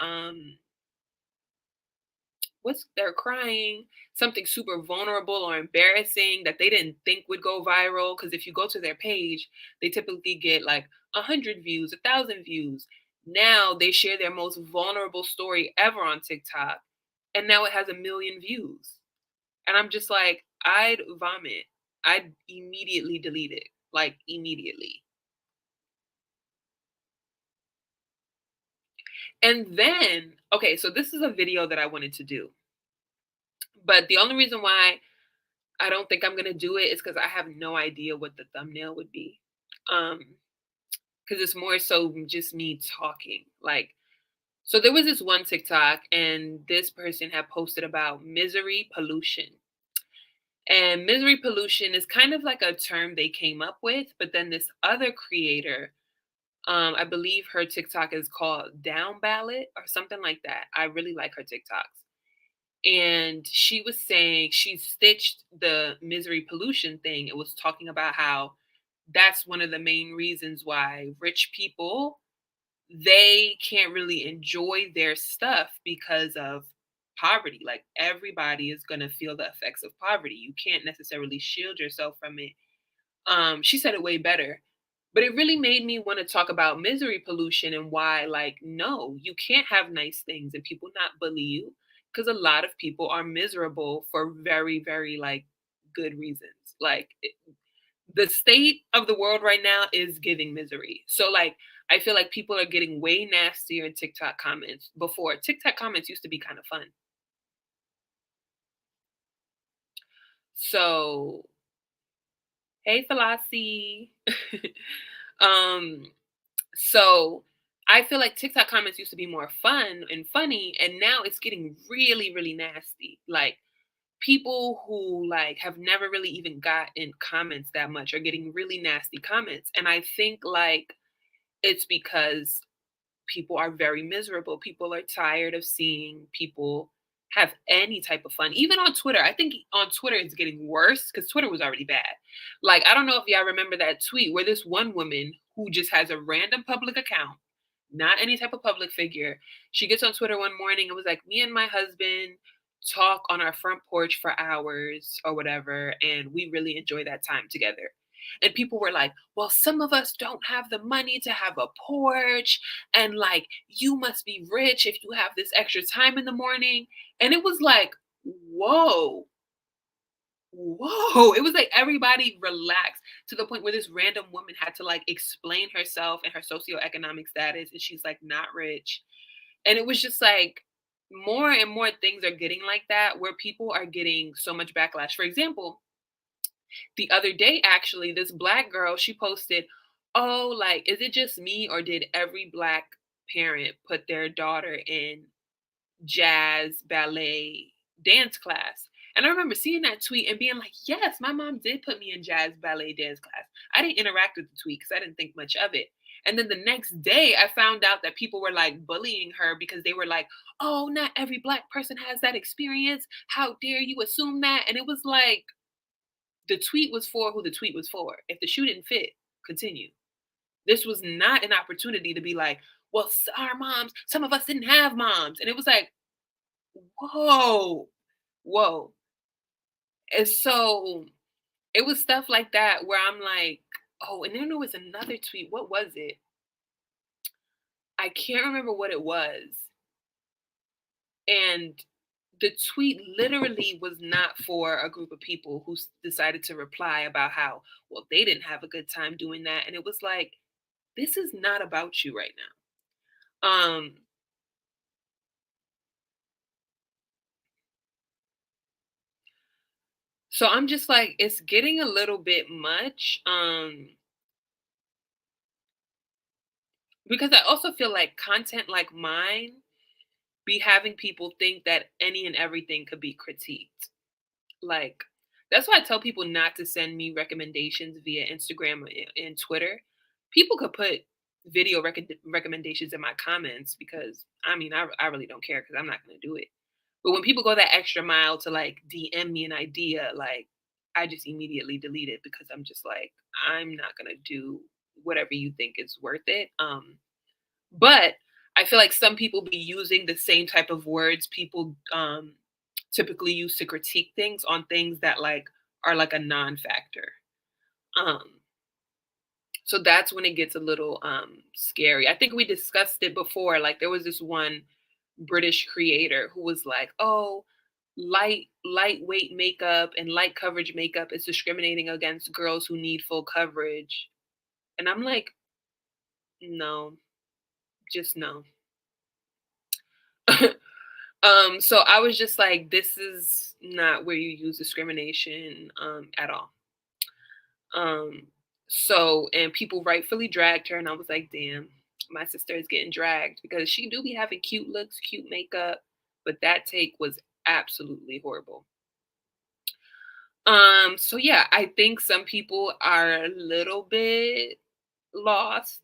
what's they're crying, something super vulnerable or embarrassing that they didn't think would go viral. Because if you go to their page, they typically get like 100 views, 1,000 views. Now they share their most vulnerable story ever on TikTok, and now it has 1 million views. And I'm just like, I'd vomit. I'd immediately delete it, like immediately. And then, okay, so this is a video that I wanted to do, but the only reason why I don't think I'm gonna do it is because I have no idea what the thumbnail would be. Um, because it's more so just me talking. Like, so there was this one TikTok, and this person had posted about misery pollution. And misery pollution is kind of like a term they came up with, but then this other creator, I believe her TikTok is called Down Ballot or something like that. I really like her TikToks. And she was saying she stitched the misery pollution thing. It was talking about how that's one of the main reasons why rich people they can't really enjoy their stuff because of poverty. Like everybody is going to feel the effects of poverty. You can't necessarily shield yourself from it. She said it way better. But it really made me want to talk about misery pollution and why, like, no, you can't have nice things and people not bully you because a lot of people are miserable for very, very, like, good reasons. Like, the state of the world right now is giving misery. So, like, I feel like people are getting way nastier in TikTok comments. Before, TikTok comments used to be kind of fun. So, hey, Felasi. um, So I feel like TikTok comments used to be more fun and funny, and now it's getting really, really nasty. Like people who like have never really even got in comments that much are getting really nasty comments. And I think like it's because people are very miserable. People are tired of seeing people have any type of fun. Even on Twitter, I think on Twitter it's getting worse because Twitter was already bad. Like, I don't know if y'all remember that tweet where this one woman who just has a random public account, not any type of public figure, she gets on Twitter one morning and was like, "Me and my husband talk on our front porch for hours or whatever, and we really enjoy that time together." And people were like, "Well, some of us don't have the money to have a porch, and like you must be rich if you have this extra time in the morning." And it was like, whoa, whoa. It was like everybody relaxed to the point where this random woman had to like explain herself and her socioeconomic status, and she's like not rich. And it was just like more and more things are getting like that where people are getting so much backlash. For example, the other day actually this black girl, she posted, "Oh, like is it just me or did every black parent put their daughter in jazz ballet dance class?" And I remember seeing that tweet and being like, yes, my mom did put me in jazz ballet dance class. I didn't interact with the tweet because I didn't think much of it. And then the next day, I found out that people were like bullying her because they were like, oh, not every Black person has that experience. How dare you assume that? And it was like, the tweet was for who the tweet was for. If the shoe didn't fit, continue. This was not an opportunity to be like, well, our moms, some of us didn't have moms. And it was like, whoa, whoa. And so it was stuff like that where I'm like, oh, and then there was another tweet. What was it? I can't remember what it was. And the tweet literally was not for a group of people who decided to reply about how, well, they didn't have a good time doing that. And it was like, this is not about you right now. So I'm just like, it's getting a little bit much. Because I also feel like content like mine be having people think that any and everything could be critiqued. Like, that's why I tell people not to send me recommendations via Instagram and Twitter. People could put video recommendations in my comments because I mean, I really don't care because I'm not going to do it. But when people go that extra mile to like DM me an idea, like I just immediately delete it because I'm just like, I'm not going to do whatever you think is worth it. But I feel like some people be using the same type of words people typically use to critique things on things that like are like a non-factor. Um, so that's when it gets a little scary. I think we discussed it before. Like there was this one British creator who was like, "Oh, lightweight makeup and light coverage makeup is discriminating against girls who need full coverage." And I'm like, "No, just no." So I was just like, this is not where you use discrimination at all. So and people rightfully dragged her, and I was like, damn, my sister is getting dragged because she do be having cute looks, cute makeup, but that take was absolutely horrible. So yeah, I think some people are a little bit lost,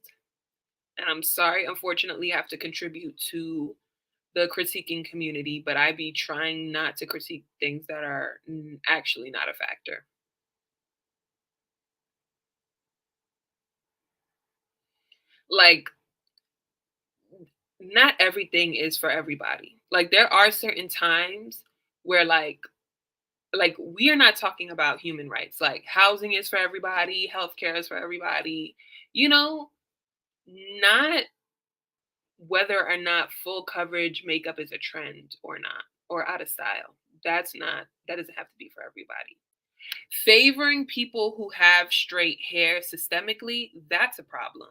and I'm sorry, unfortunately, I have to contribute to the critiquing community, but I be trying not to critique things that are actually not a factor. Like, not everything is for everybody. Like, there are certain times where, like we are not talking about human rights. Like, housing is for everybody, healthcare is for everybody. You know, not whether or not full coverage makeup is a trend or not, or out of style. That doesn't have to be for everybody. Favoring people who have straight hair systemically, that's a problem.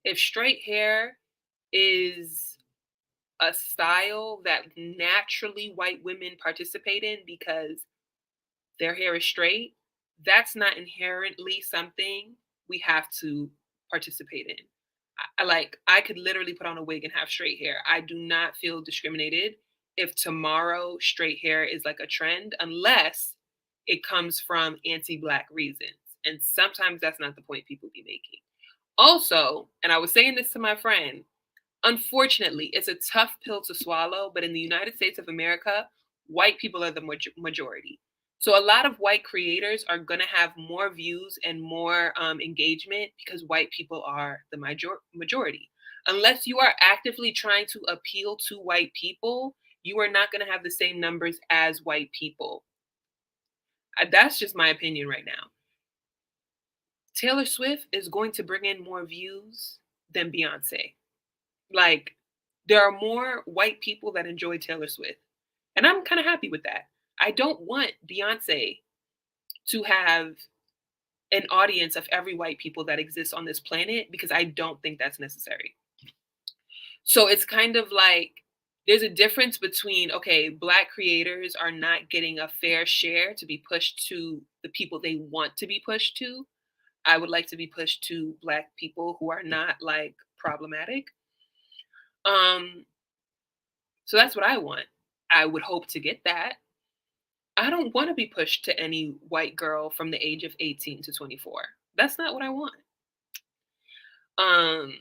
If straight hair is a style that naturally white women participate in because their hair is straight, that's not inherently something we have to participate in. I could literally put on a wig and have straight hair. I do not feel discriminated if tomorrow straight hair is like a trend, unless it comes from anti-Black reasons. And sometimes that's not the point people be making. Also, and I was saying this to my friend, unfortunately, it's a tough pill to swallow, but in the United States of America, white people are the majority. So a lot of white creators are going to have more views and more engagement because white people are the majority. Unless you are actively trying to appeal to white people, you are not going to have the same numbers as white people. That's just my opinion right now. Taylor Swift is going to bring in more views than Beyonce. Like, there are more white people that enjoy Taylor Swift. And I'm kind of happy with that. I don't want Beyonce to have an audience of every white people that exists on this planet because I don't think that's necessary. So it's kind of like there's a difference between, okay, Black creators are not getting a fair share to be pushed to the people they want to be pushed to. I would like to be pushed to Black people who are not like problematic. Um, so that's what I want. I would hope to get that. I don't want to be pushed to any white girl from the age of 18 to 24. That's not what I want. Um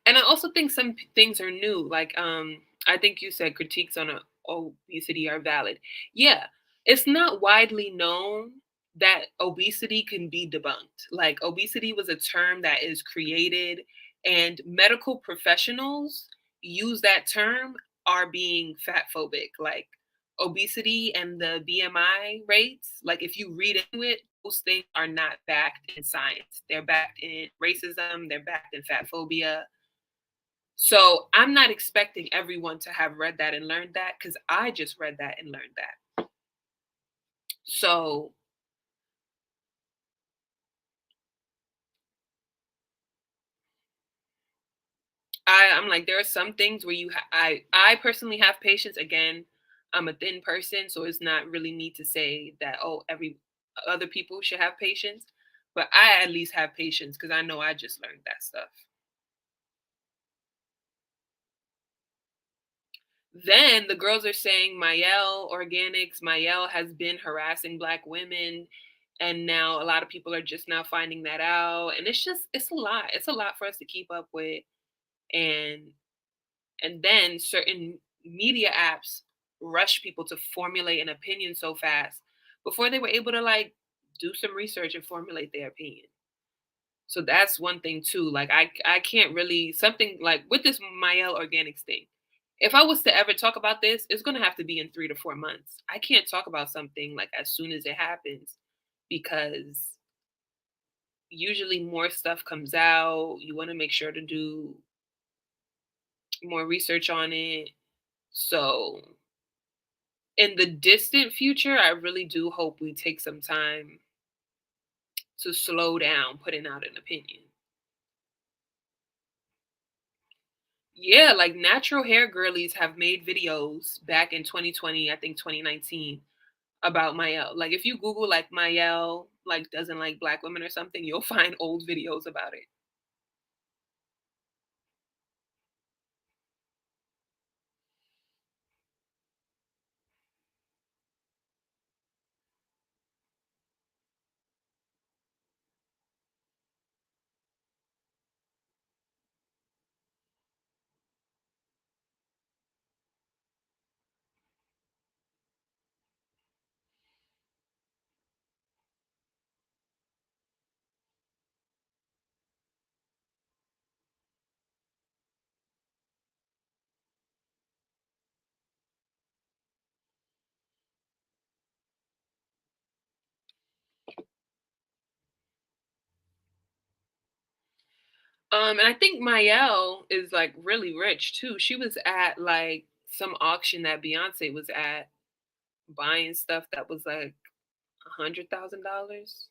And I also think some things are new. Like, I think you said critiques on obesity are valid. Yeah, it's not widely known that obesity can be debunked. Like, obesity was a term that is created, and medical professionals use that term are being fat phobic. Like, obesity and the BMI rates, like, if you read into it, those things are not backed in science. They're backed in racism, they're backed in fat phobia, so I'm not expecting everyone to have read that and learned that because I just read that and learned that. So I'm like, there are some things where I personally have patience. Again, I'm a thin person, so it's not really me to say that, oh, every other people should have patience. But I at least have patience because I know I just learned that stuff. Then the girls are saying Mayel Organics, Mayel has been harassing black women. And now a lot of people are just now finding that out. And it's a lot. It's a lot for us to keep up with. And then certain media apps rush people to formulate an opinion so fast before they were able to like do some research and formulate their opinion. So that's one thing too. Like I can't really something like with this Mael Organics thing. If I was to ever talk about this, it's gonna have to be in 3 to 4 months. I can't talk about something like as soon as it happens because usually more stuff comes out. You want to make sure to do more research on it. So in the distant future, I really do hope we take some time to slow down putting out an opinion. Yeah, like natural hair girlies have made videos back in 2020, I think 2019, about Mayel. Like if you Google like Mayel like doesn't like black women or something, you'll find old videos about it. And I think Mayel is like really rich too. She was at like some auction that Beyonce was at buying stuff that was like $100,000.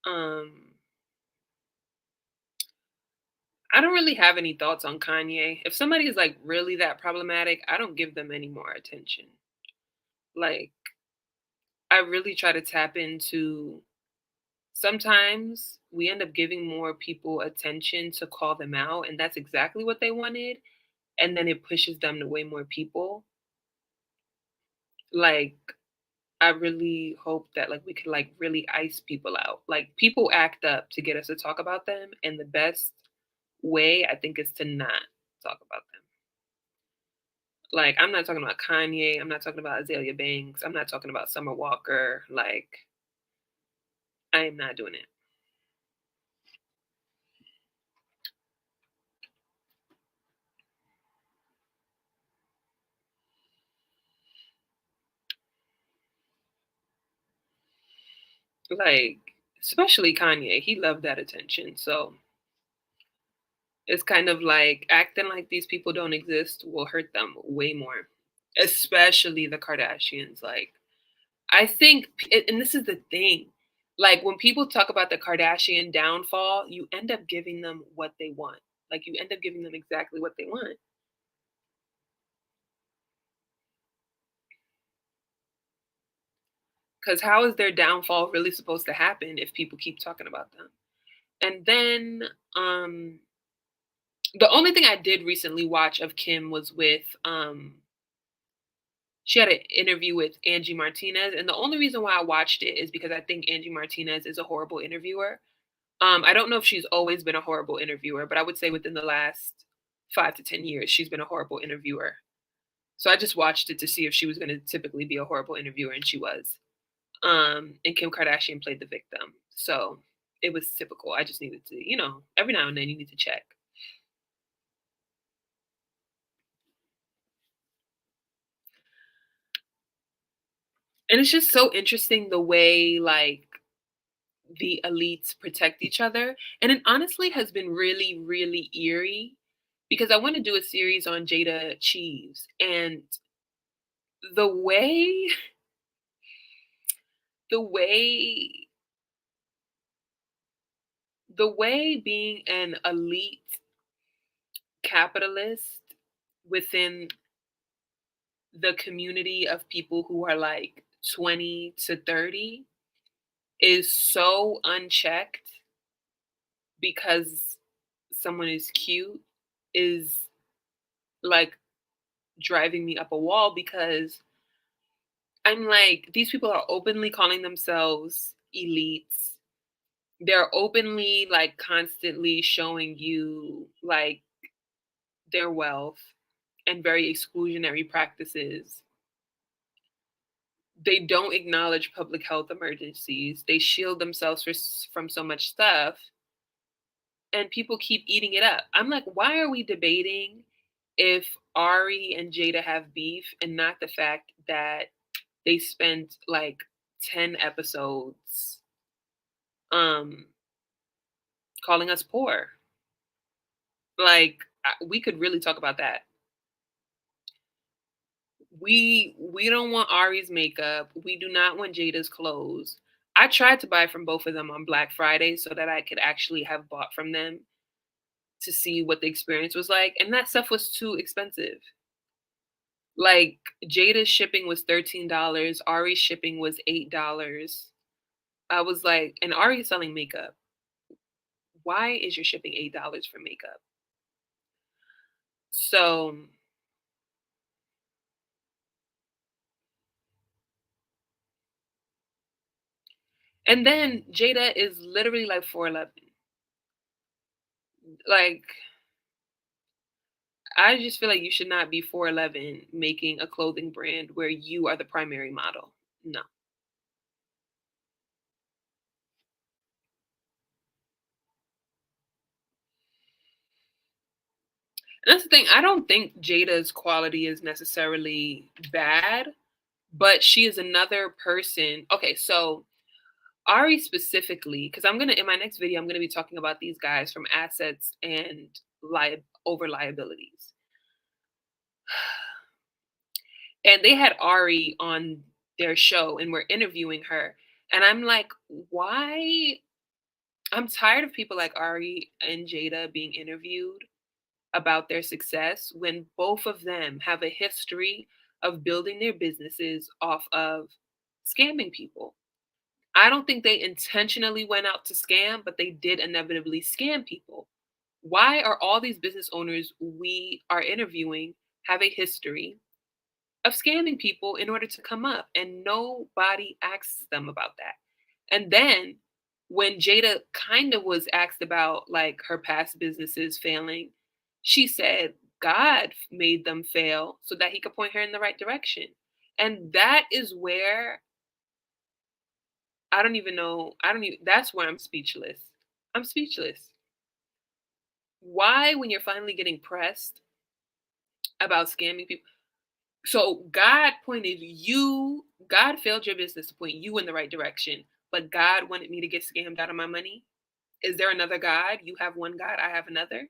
Um, I don't really have any thoughts on Kanye. If somebody is like really that problematic, I don't give them any more attention. Like, I really try to tap into sometimes we end up giving more people attention to call them out, and that's exactly what they wanted. And then it pushes them to way more people. Like, I really hope that like we could like really ice people out. Like people act up to get us to talk about them, and the best way I think is to not talk about them. Like I'm not talking about Kanye, I'm not talking about Azalea Banks, I'm not talking about Summer Walker. Like I am not doing it. Like especially Kanye, he loved that attention. So It's kind of like acting like these people don't exist will hurt them way more, especially the Kardashians. Like, I think, and this is the thing, like when people talk about the Kardashian downfall, you end up giving them what they want. Like, you end up giving them exactly what they want. Because how is their downfall really supposed to happen if people keep talking about them? And then the only thing I did recently watch of Kim was with she had an interview with Angie Martinez, and the only reason why I watched it is because I think Angie Martinez is a horrible interviewer. I don't know if she's always been a horrible interviewer, but I would say within the last 5 to 10 years, she's been a horrible interviewer. So I just watched it to see if she was going to typically be a horrible interviewer, and she was. And Kim Kardashian played the victim, so it was typical. I just needed to, every now and then you need to check. And it's just so interesting the way like the elites protect each other. And it honestly has been really, really eerie because I want to do a series on Jada Cheese. And the way, the way, the way being an elite capitalist within the community of people who are like 20 to 30 is so unchecked because someone is cute is like driving me up a wall because I'm like, these people are openly calling themselves elites. They're openly like constantly showing you like their wealth and very exclusionary practices. They don't acknowledge public health emergencies. They shield themselves from so much stuff, and people keep eating it up. I'm like, why are we debating if Ari and Jada have beef and not the fact that they spent like 10 episodes um calling us poor? Like we could really talk about that. We don't want Ari's makeup. We do not want Jada's clothes. I tried to buy from both of them on Black Friday so that I could actually have bought from them to see what the experience was like, and that stuff was too expensive. Like Jada's shipping was $13, Ari's shipping was $8. I was like, and Ari's selling makeup. Why is your shipping $8 for makeup? So, and then Jada is literally like 4'11". Like, I just feel like you should not be 4'11" making a clothing brand where you are the primary model. No. And that's the thing. I don't think Jada's quality is necessarily bad, but she is another person. Okay, so Ari specifically, because I'm gonna in my next video, I'm gonna be talking about these guys from assets and over liabilities. And they had Ari on their show and were interviewing her. And I'm like, why? I'm tired of people like Ari and Jada being interviewed about their success when both of them have a history of building their businesses off of scamming people. I don't think they intentionally went out to scam, but they did inevitably scam people. Why are all these business owners we are interviewing have a history of scamming people in order to come up and nobody asks them about that? And then when Jada kind of was asked about like her past businesses failing, she said God made them fail so that he could point her in the right direction. And that is where I don't even know. I don't even, that's where I'm speechless. I'm speechless. Why, when you're finally getting pressed about scamming people? So God failed your business to point you in the right direction, but God wanted me to get scammed out of my money. Is there another God? You have one God, I have another.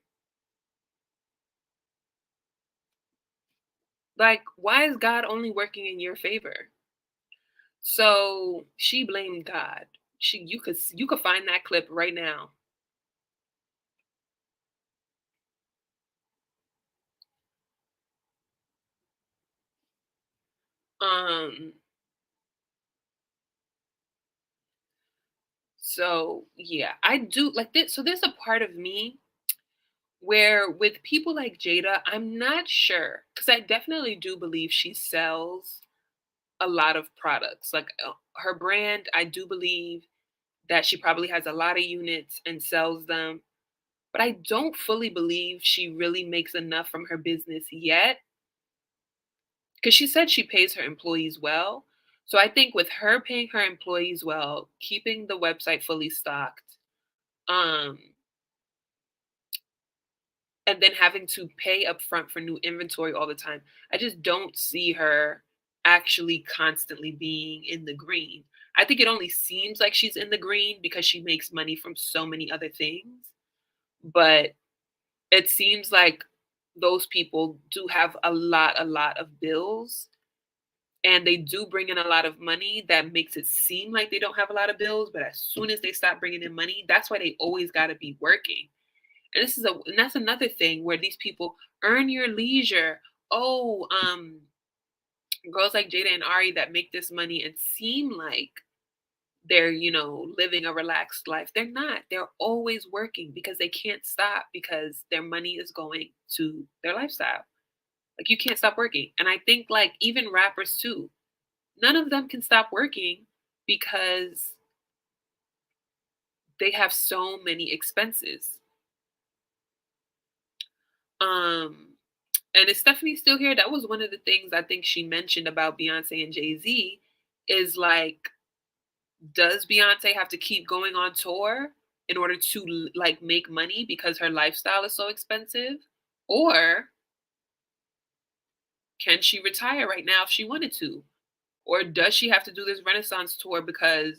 Like, why is God only working in your favor? So she blamed God. You could find that clip right now. Um, so yeah, I do like this. So there's a part of me where with people like Jada, I'm not sure because I definitely do believe she sells a lot of products. Like her brand, I do believe that she probably has a lot of units and sells them. But I don't fully believe she really makes enough from her business yet because she said she pays her employees well. So I think with her paying her employees well, keeping the website fully stocked, um, and then having to pay upfront for new inventory all the time, I just don't see her actually constantly being in the green. I think it only seems like she's in the green because she makes money from so many other things. But it seems like those people do have a lot of bills, and they do bring in a lot of money that makes it seem like they don't have a lot of bills, but as soon as they stop bringing in money, that's why they always got to be working. And that's another thing where these people earn your leisure. Oh, girls like Jada and Ari that make this money and seem like they're, living a relaxed life. They're not. They're always working because they can't stop because their money is going to their lifestyle. Like you can't stop working. And I think like even rappers too, none of them can stop working because they have so many expenses. Um and is Stephanie still here? That was one of the things I think she mentioned about Beyonce and Jay-Z is like, does Beyonce have to keep going on tour in order to like make money because her lifestyle is so expensive? Or can she retire right now if she wanted to? Or does she have to do this Renaissance tour because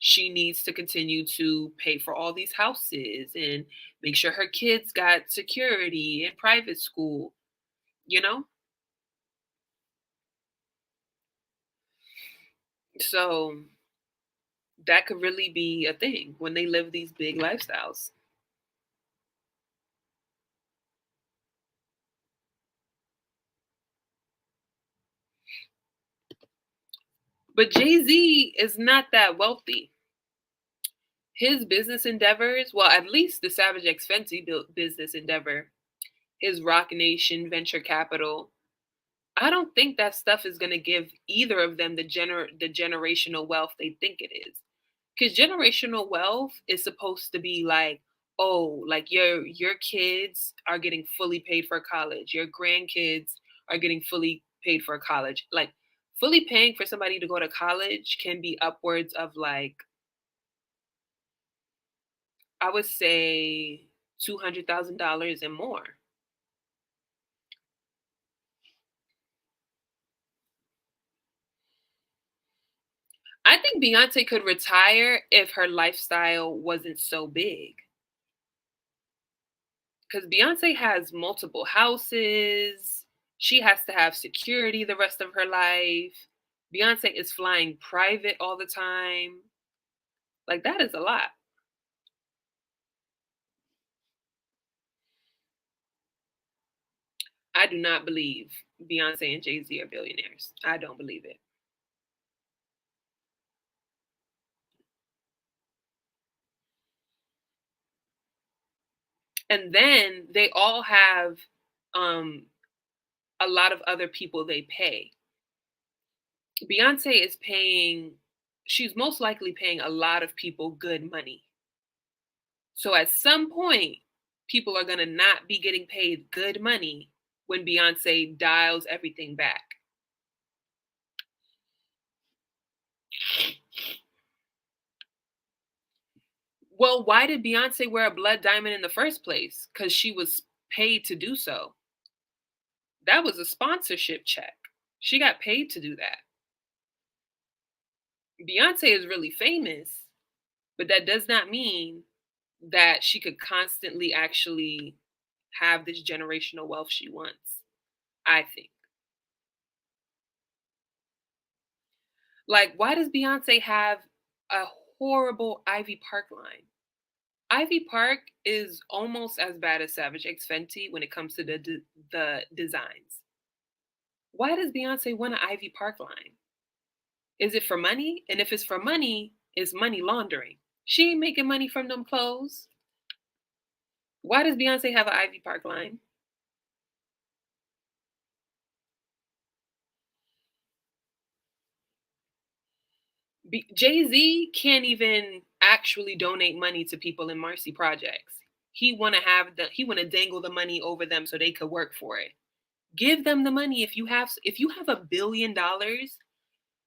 she needs to continue to pay for all these houses and make sure her kids got security in private school, you know? So that could really be a thing when they live these big lifestyles. But Jay-Z is not that wealthy. His business endeavors, well, at least the Savage X Fenty business endeavor, his Rock Nation venture capital, I don't think that stuff is going to give either of them the generational wealth they think it is. Because generational wealth is supposed to be like, oh, like your kids are getting fully paid for college, your grandkids are getting fully paid for college. Like fully paying for somebody to go to college can be upwards of like, I would say $200,000 and more. I think Beyonce could retire if her lifestyle wasn't so big. Because Beyonce has multiple houses. She has to have security the rest of her life. Beyonce is flying private all the time. Like, that is a lot. I do not believe Beyonce and Jay Z are billionaires. I don't believe it. And then they all have um, a lot of other people they pay. Beyonce is paying, she's most likely paying a lot of people good money. So at some point, people are going to not be getting paid good money when Beyonce dials everything back. Well, why did Beyonce wear a blood diamond in the first place? Because she was paid to do so. That was a sponsorship check. She got paid to do that. Beyonce is really famous, but that does not mean that she could constantly actually have this generational wealth she wants. I think. Like, why does Beyonce have a horrible Ivy Park line? Ivy Park is almost as bad as Savage X Fenty when it comes to the designs. Why does Beyonce want an Ivy Park line? Is it for money? And if it's for money, it's money laundering. She ain't making money from them clothes. Why does Beyonce have an Ivy Park line? Jay Z can't even actually donate money to people in Marcy projects. He want to dangle the money over them so they could work for it. Give them the money if you have $1 billion.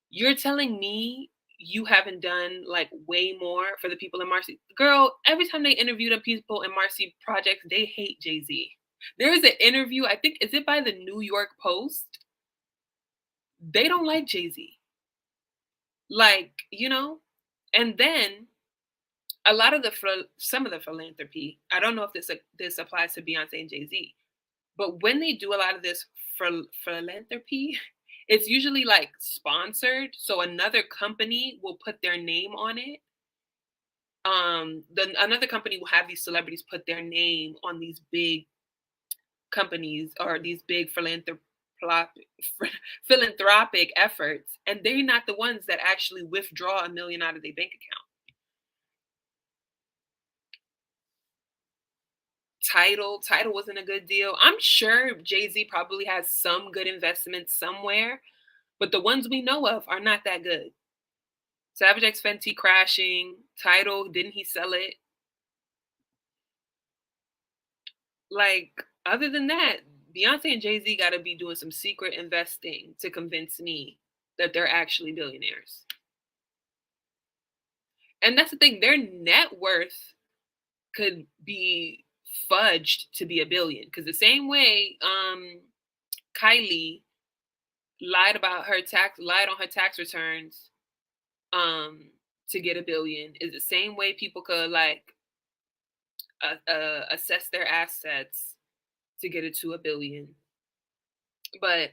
You're telling me you haven't done like way more for the people in Marcy? Girl, every time they interview the people in Marcy projects, they hate Jay Z. There is an interview, I think, is it by the New York Post? They don't like Jay Z. Like, and then a lot of some of the philanthropy, I don't know if this applies to Beyonce and Jay Z, but when they do a lot of this philanthropy, it's usually like sponsored. So another company will put their name on it. Then another company will have these celebrities put their name on these big companies or these big philanthropic efforts, and they're not the ones that actually withdraw a million out of their bank account. Title wasn't a good deal. I'm sure Jay-Z probably has some good investments somewhere, but the ones we know of are not that good. Savage X Fenty crashing, Title, didn't he sell it? Like, other than that, Beyonce and Jay-Z got to be doing some secret investing to convince me that they're actually billionaires. And that's the thing, their net worth could be fudged to be a billion, because the same way Kylie lied on her tax returns to get a billion is the same way people could like assess their assets to get it to a billion. But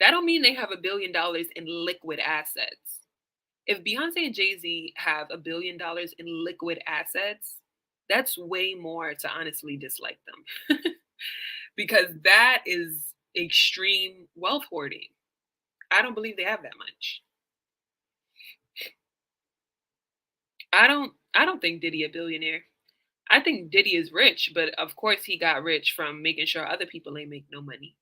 that don't mean they have $1 billion in liquid assets. If Beyonce and Jay-Z have $1 billion in liquid assets, that's way more to honestly dislike them. Because that is extreme wealth hoarding. I don't believe they have that much. I don't think Diddy a billionaire. I think Diddy is rich, but of course he got rich from making sure other people ain't make no money.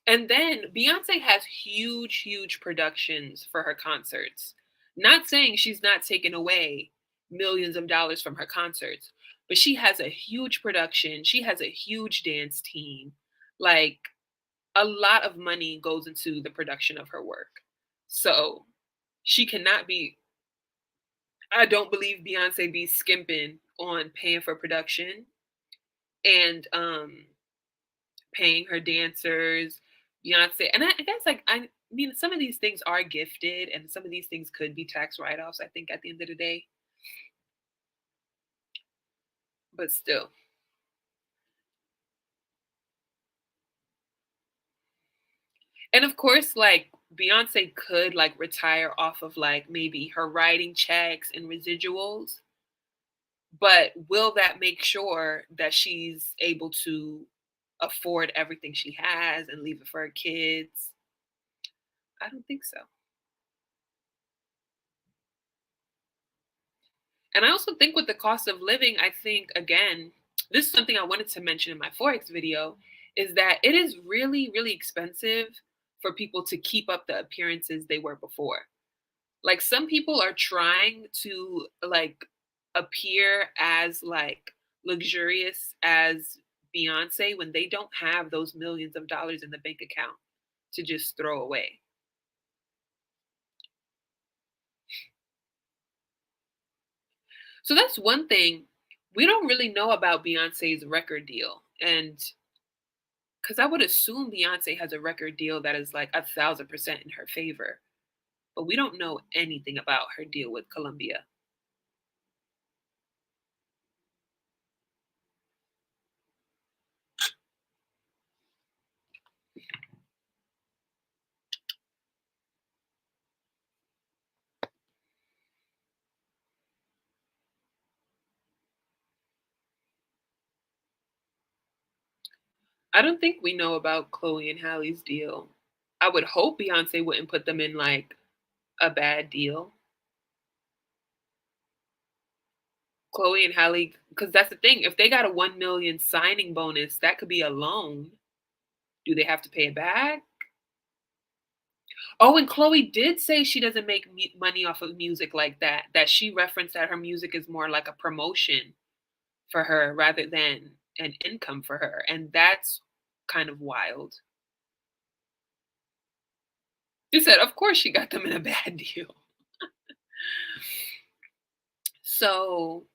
And then Beyonce has huge, huge productions for her concerts. Not saying she's not taking away millions of dollars from her concerts, but she has a huge production. She has a huge dance team. Like, a lot of money goes into the production of her work. So she cannot be, I don't believe Beyonce be skimping on paying for production and paying her dancers. Beyonce, and I guess like I mean some of these things are gifted and some of these things could be tax write-offs, I think, at the end of the day. But still. And of course, like Beyonce could like retire off of like maybe her writing checks and residuals, but will that make sure that she's able to afford everything she has and leave it for her kids? I don't think so. And I also think with the cost of living, I think again, this is something I wanted to mention in my Forex video, is that it is really, really expensive for people to keep up the appearances they were before. Like, some people are trying to like appear as like luxurious as Beyonce when they don't have those millions of dollars in the bank account to just throw away. So that's one thing we don't really know about Beyonce's record deal. And Because I would assume Beyonce has a record deal that is like 1,000% in her favor, but we don't know anything about her deal with Columbia. I don't think we know about Chloe and Halle's deal. I would hope Beyonce wouldn't put them in like a bad deal. Chloe and Halle, because that's the thing. If they got a 1 million signing bonus, that could be a loan. Do they have to pay it back? Oh, and Chloe did say she doesn't make money off of music like that. That she referenced that her music is more like a promotion for her rather than an income for her. And that's kind of wild. She said, of course, she got them in a bad deal. So,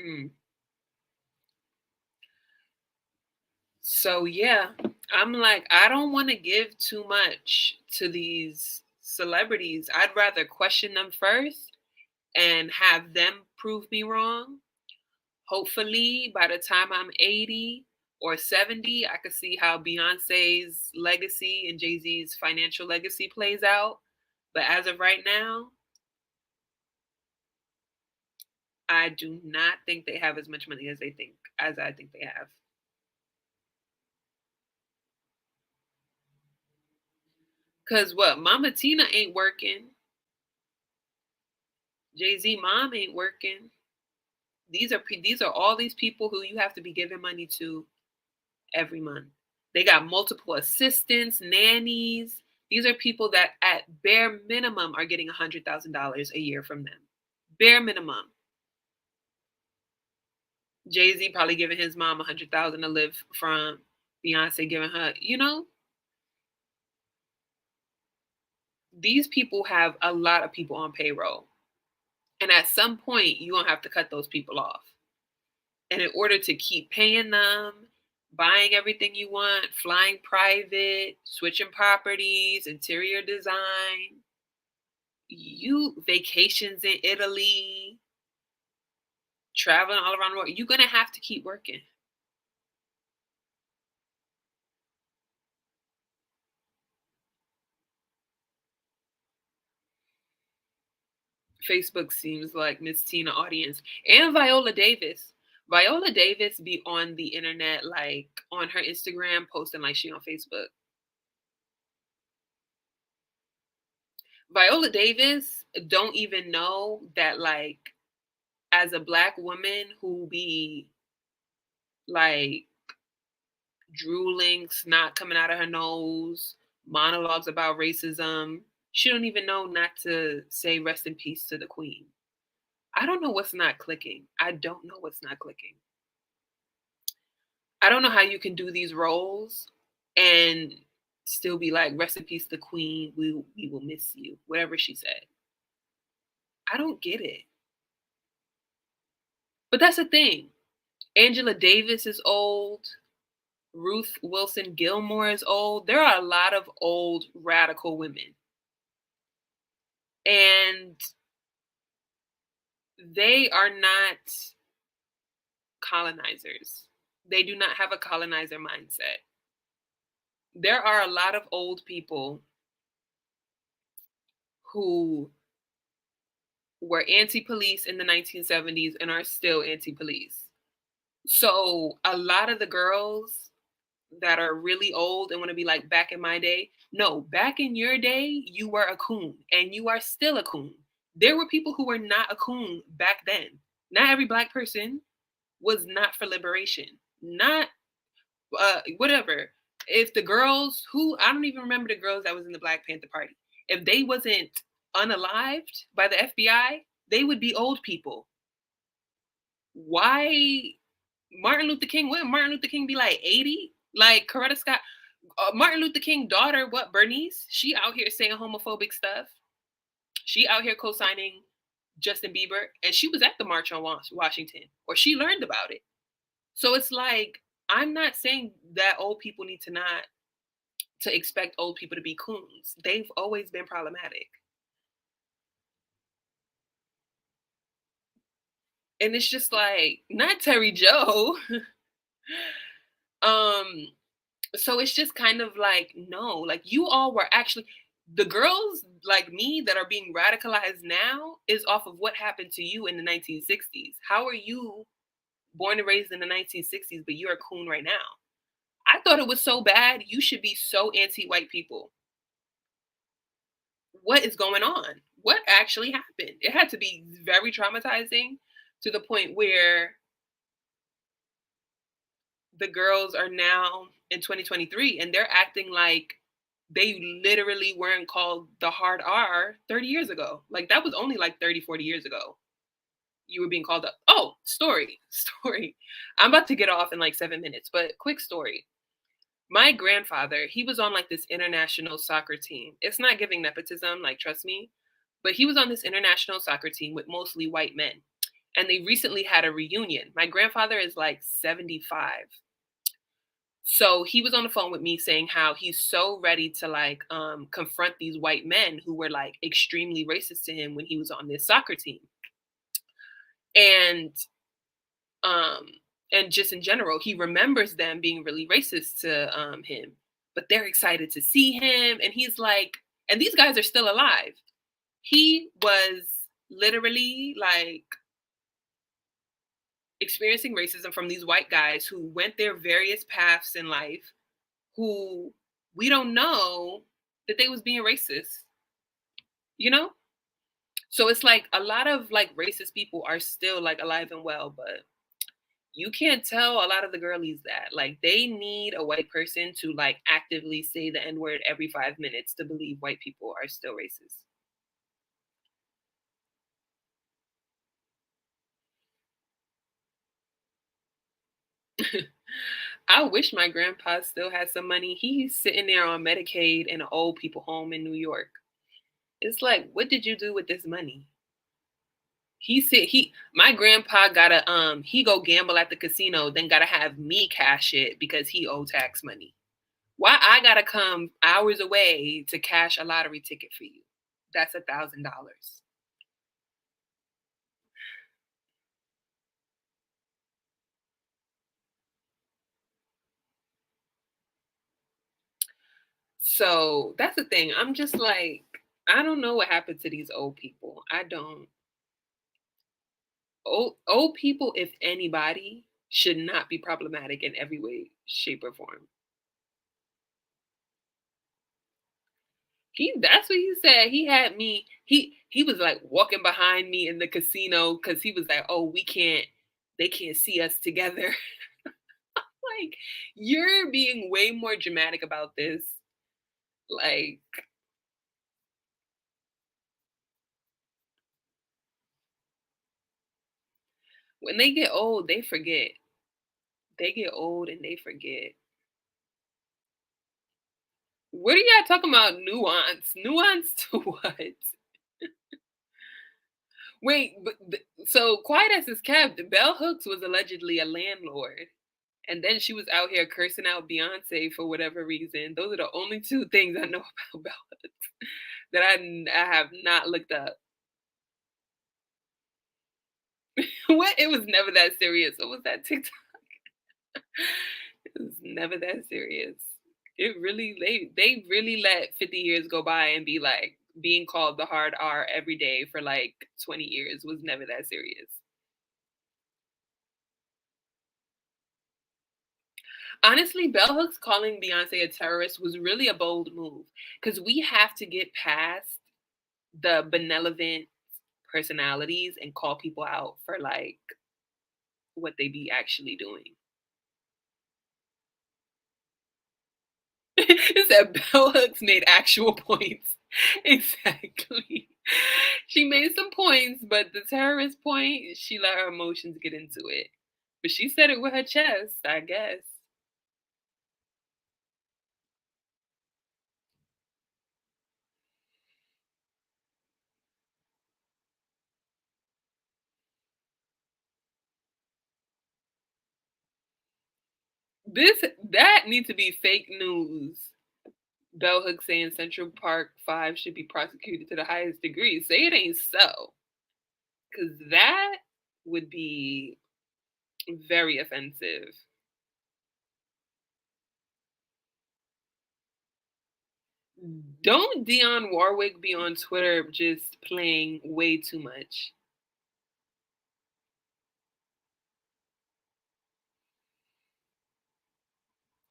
mm, so yeah, I'm like, I don't want to give too much to these celebrities. I'd rather question them first and have them prove me wrong. Hopefully, by the time I'm 80 or 70, I could see how Beyonce's legacy and Jay Z's financial legacy plays out. But as of right now, I do not think they have as much money as I think they have. Cause what, Mama Tina ain't working. Jay Z mom ain't working. These are all these people who you have to be giving money to every month. They got multiple assistants, nannies. These are people that at bare minimum are getting $100,000 a year from them. Bare minimum. Jay Z probably giving his mom 100,000 to live from. Beyonce giving her, these people have a lot of people on payroll. And at some point, you're going to have to cut those people off. And in order to keep paying them, buying everything you want, flying private, switching properties, interior design, you vacations in Italy, traveling all around the world, you're going to have to keep working. Facebook seems like Miss Tina audience and Viola Davis. Viola Davis be on the internet, like on her Instagram, posting like she on Facebook. Viola Davis don't even know that, like, as a black woman who be like drooling, snot coming out of her nose, monologues about racism, she don't even know not to say rest in peace to the queen. I don't know what's not clicking. I don't know what's not clicking. I don't know how you can do these roles and still be like, rest in peace, the queen. We will miss you. Whatever she said. I don't get it. But that's the thing. Angela Davis is old. Ruth Wilson Gilmore is old. There are a lot of old radical women. And they are not colonizers. They do not have a colonizer mindset. There are a lot of old people who were anti-police in the 1970s and are still anti-police. So a lot of the girls that are really old and want to be like back in my day, no, back in your day, you were a coon and you are still a coon. There were people who were not a coon back then. Not every black person was not for liberation. Not whatever. If the girls who I don't even remember the girls that was in the Black Panther Party, if they wasn't unalived by the FBI, they would be old people. Why Martin Luther King? Wouldn't Martin Luther King be like 80? Like Coretta Scott, Martin Luther King daughter, what, Bernice? She out here saying homophobic stuff. She out here co-signing Justin Bieber, and she was at the March on Washington, or she learned about it. So it's like, I'm not saying that old people need to not to expect old people to be coons. They've always been problematic. And it's just like, not Terry Joe. um, so it's just kind of like, no, like you all were actually the girls like me that are being radicalized now is off of what happened to you in the 1960s. How are you born and raised in the 1960s, but you're a coon right now? I thought it was so bad. You should be so anti-white people. What is going on? What actually happened? It had to be very traumatizing to the point where the girls are now in 2023 and they're acting like they literally weren't called the hard R 30 years ago. Like that was only like 30, 40 years ago. You were being called up. Oh, story, story. I'm about to get off in like 7 minutes, but quick story. My grandfather, he was on like this international soccer team. It's not giving nepotism, like trust me, but he was on this international soccer team with mostly white men. And they recently had a reunion. My grandfather is like 75. So he was on the phone with me saying how he's so ready to like confront these white men who were like extremely racist to him when he was on this soccer team. And um and just in general, he remembers them being really racist to him. But they're excited to see him and he's like, and these guys are still alive. He was literally like experiencing racism from these white guys who went their various paths in life, who we don't know that they was being racist, you know? So it's like a lot of like racist people are still like alive and well, but you can't tell a lot of the girlies that. Like they need a white person to like actively say the N-word every 5 minutes to believe white people are still racist. I wish my grandpa still had some money. He's sitting there on Medicaid in an old people home in New York. It's like, what did you do with this money? He said my grandpa gotta he go gamble at the casino, then gotta have me cash it because he owe tax money. Why I gotta come hours away to cash a lottery ticket for you? That's $1,000. So that's the thing. I'm just like, I don't know what happened to these old people. I don't. Old people, if anybody, should not be problematic in every way, shape, or form. He That's what he said. He had me, he was like walking behind me in the casino because he was like, oh, they can't see us together. Like, you're being way more dramatic about this. Like, when they get old, they forget. They get old and they forget. What are y'all talking about nuance? Nuance to what? Wait, but so quiet as it's kept, Bell Hooks was allegedly a landlord. And then she was out here cursing out Beyonce for whatever reason. Those are the only two things I know about Bell Hooks that I have not looked up. What? It was never that serious. What was that TikTok? It was never that serious. It really they really let 50 years go by and be like being called the hard R every day for like 20 years was never that serious. Honestly, Bell Hooks calling Beyonce a terrorist was really a bold move because we have to get past the benevolent personalities and call people out for like what they be actually doing. It said Bell Hooks made actual points. Exactly. She made some points, but the terrorist point, she let her emotions get into it. But she said it with her chest, I guess. This that needs to be fake news. Bell Hooks saying Central Park 5 should be prosecuted to the highest degree. Say it ain't so. Because that would be very offensive. Don't Dionne Warwick be on Twitter just playing way too much?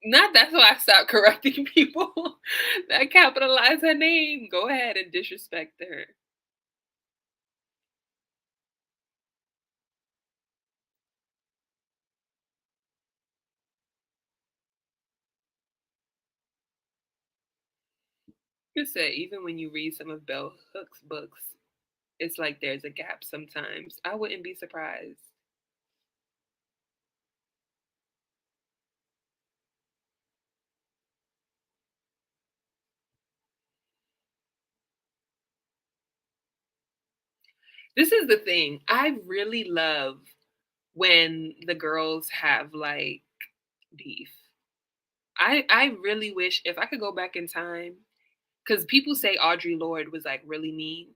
Not that's why I stopped correcting people that capitalize her name. Go ahead and disrespect her. You said even when you read some of Bell Hooks' books, it's like there's a gap sometimes. I wouldn't be surprised. This is the thing. I really love when the girls have like beef. I really wish if I could go back in time, because people say Audre Lorde was like really mean.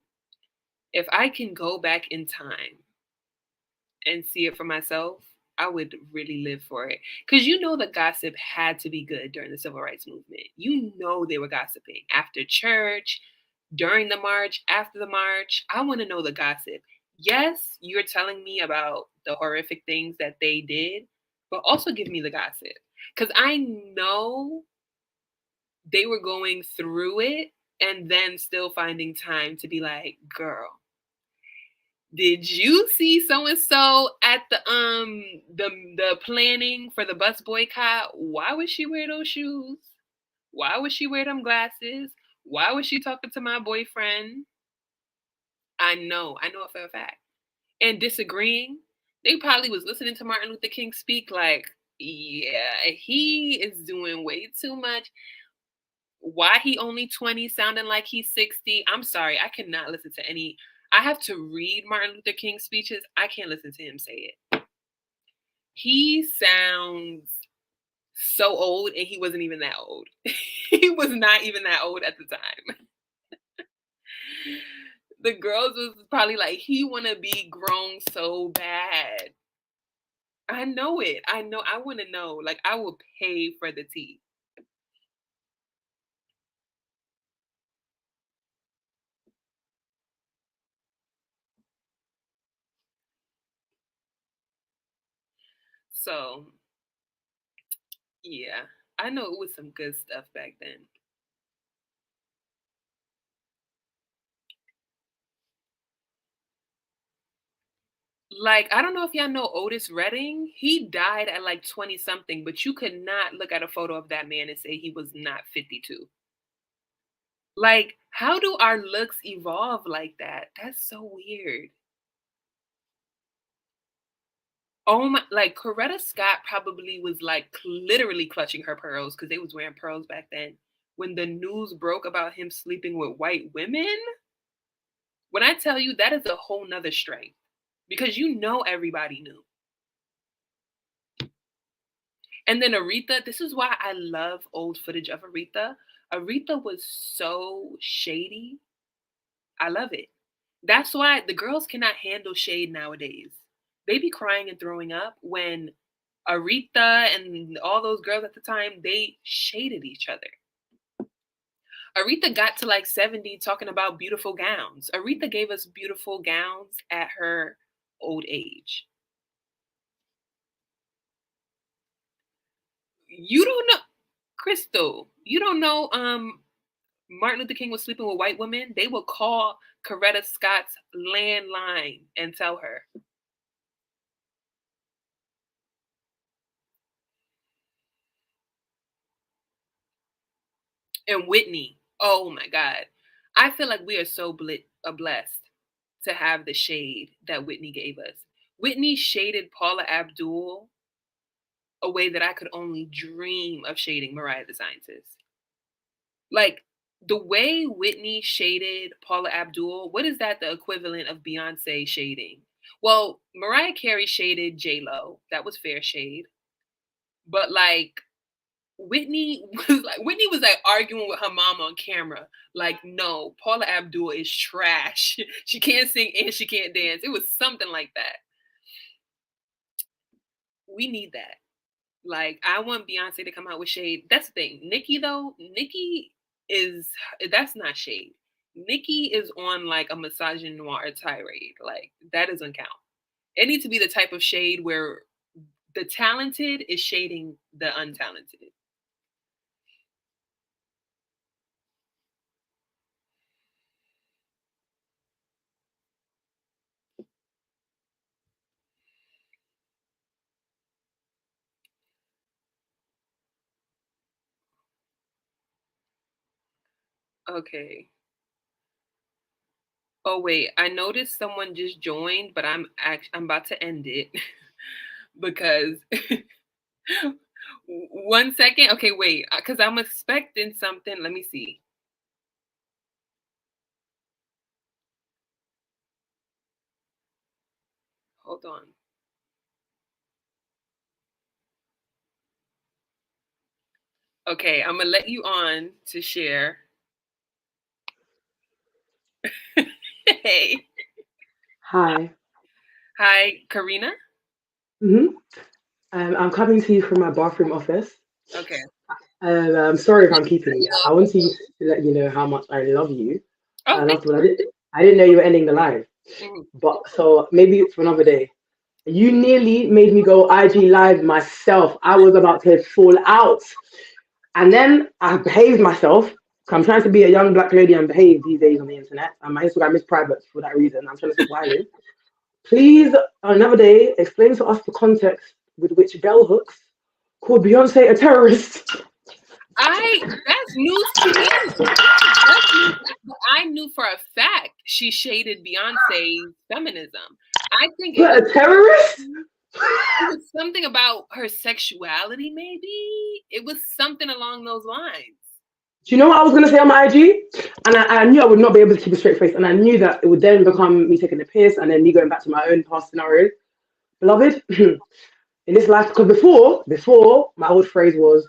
If I can go back in time and see it for myself, I would really live for it. Because you know the gossip had to be good during the civil rights movement. You know they were gossiping after church, during the march, after the march. I want to know the gossip. Yes, you're telling me about the horrific things that they did, but also give me the gossip. Because I know they were going through it and then still finding time to be like, girl, did you see so and so at the planning for the bus boycott? Why would she wear those shoes? Why would she wear them glasses? Why was she talking to my boyfriend? I know it for a fact. And disagreeing, they probably was listening to Martin Luther King speak like, yeah, he is doing way too much. Why he only 20 sounding like he's 60? I'm sorry, I cannot listen to any. I have to read Martin Luther King speeches. I can't listen to him say it. He sounds so old and he wasn't even that old. He was not even that old at the time. The girls was probably like, he wanna be grown so bad. I know it. I know. I want to know. Like, I will pay for the tea. So, yeah, I know it was some good stuff back then. Like, I don't know if y'all know Otis Redding. He died at like 20 something, but you could not look at a photo of that man and say he was not 52. Like, how do our looks evolve like that? That's so weird. Oh my, like Coretta Scott probably was like literally clutching her pearls because they was wearing pearls back then. When the news broke about him sleeping with white women, when I tell you that is a whole nother strength because you know everybody knew. And then Aretha, this is why I love old footage of Aretha. Aretha was so shady. I love it. That's why the girls cannot handle shade nowadays. They be crying and throwing up when Aretha and all those girls at the time, they shaded each other. Aretha got to like 70 talking about beautiful gowns. Aretha gave us beautiful gowns at her old age. You don't know, Crystal, you don't know Martin Luther King was sleeping with white women. They would call Coretta Scott's landline and tell her. And Whitney, oh my God. I feel like we are so blessed to have the shade that Whitney gave us. Whitney shaded Paula Abdul a way that I could only dream of shading Mariah the Scientist. Like the way Whitney shaded Paula Abdul, what is that the equivalent of Beyonce shading? Well, Mariah Carey shaded J Lo. That was fair shade. But like Whitney was like arguing with her mom on camera. Like, no, Paula Abdul is trash. She can't sing and she can't dance. It was something like that. We need that. Like, I want Beyonce to come out with shade. That's the thing. Nicki that's not shade. Nicki is on like a misogynoir tirade. Like, that doesn't count. It needs to be the type of shade where the talented is shading the untalented. Okay. Oh wait, I noticed someone just joined, but I'm about to end it because 1 second. Okay, wait, because I'm expecting something. Let me see. Hold on. Okay, I'm gonna let you on to share. Hey. Hi. Hi, Karina. I'm coming to you from my bathroom office. Okay. I'm sorry if I'm keeping you. I want to let you know how much I love you. Oh, thank But I didn't know you were ending the live. you. But so maybe for another day. You nearly made me go IG live myself. I was about to fall out. And then I behaved myself. I'm trying to be a young black lady and behave these days on the internet. And my Instagram is private for that reason. I'm trying to stay where I live. Please, another day, explain to us the context with which bell hooks called Beyonce a terrorist. That's news to me. I knew for a fact she shaded Beyonce's feminism. I think it But a terrorist? was something about her sexuality, maybe. It was something along those lines. Do you know what I was going to say on my IG? And I knew I would not be able to keep a straight face. And I knew that it would then become me taking the piss and then me going back to my own past scenarios. Beloved, in this life, because before, my old phrase was,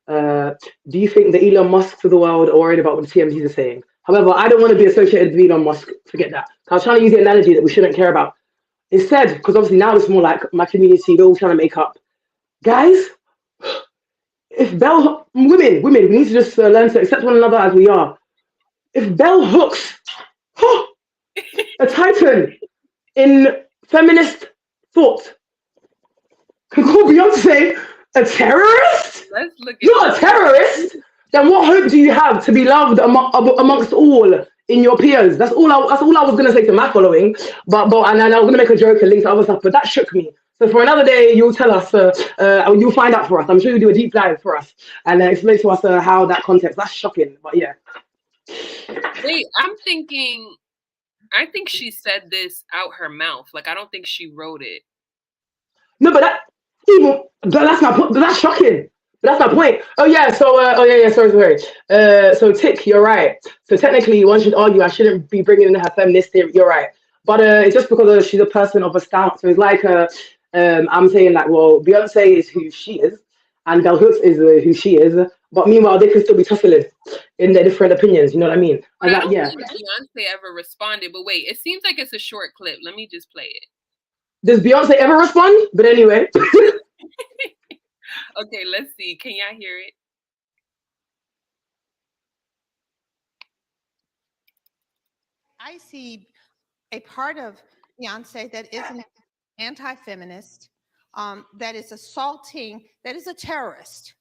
do you think the Elon Musks of the world are worried about what the TMZs are saying? However, I don't want to be associated with Elon Musk. Forget that. I was trying to use the analogy that we shouldn't care about. Instead, because obviously now it's more like my community, we're all trying to make up. Guys, if women, we need to just learn to accept one another as we are. If bell hooks, a titan in feminist thought, can call Beyonce a terrorist? Let's look at You're a terrorist? Then what hope do you have to be loved amongst all in your peers? That's all I was gonna say to my following. But and I was gonna make a joke and link to other stuff, but that shook me. So for another day, you'll tell us. You'll find out for us. I'm sure you'll do a deep dive for us and explain to us how that context. That's shocking. But yeah. Wait, I think she said this out her mouth. Like, I don't think she wrote it. No, but that's my point. That's shocking. But that's my point. Oh yeah. So Sorry. So Tick, you're right. So technically, one should argue I shouldn't be bringing in her feminist theory. You're right. But it's just because she's a person of a stance. So it's like I'm saying like, well, Beyonce is who she is, and Bell Hooks is who she is. But meanwhile, they can still be tussling in their different opinions. You know what I mean? I don't think Beyonce ever responded. But wait, it seems like it's a short clip. Let me just play it. Does Beyonce ever respond? But anyway. Okay, let's see. Can y'all hear it? I see a part of Beyonce that is an anti-feminist, that is assaulting, that is a terrorist.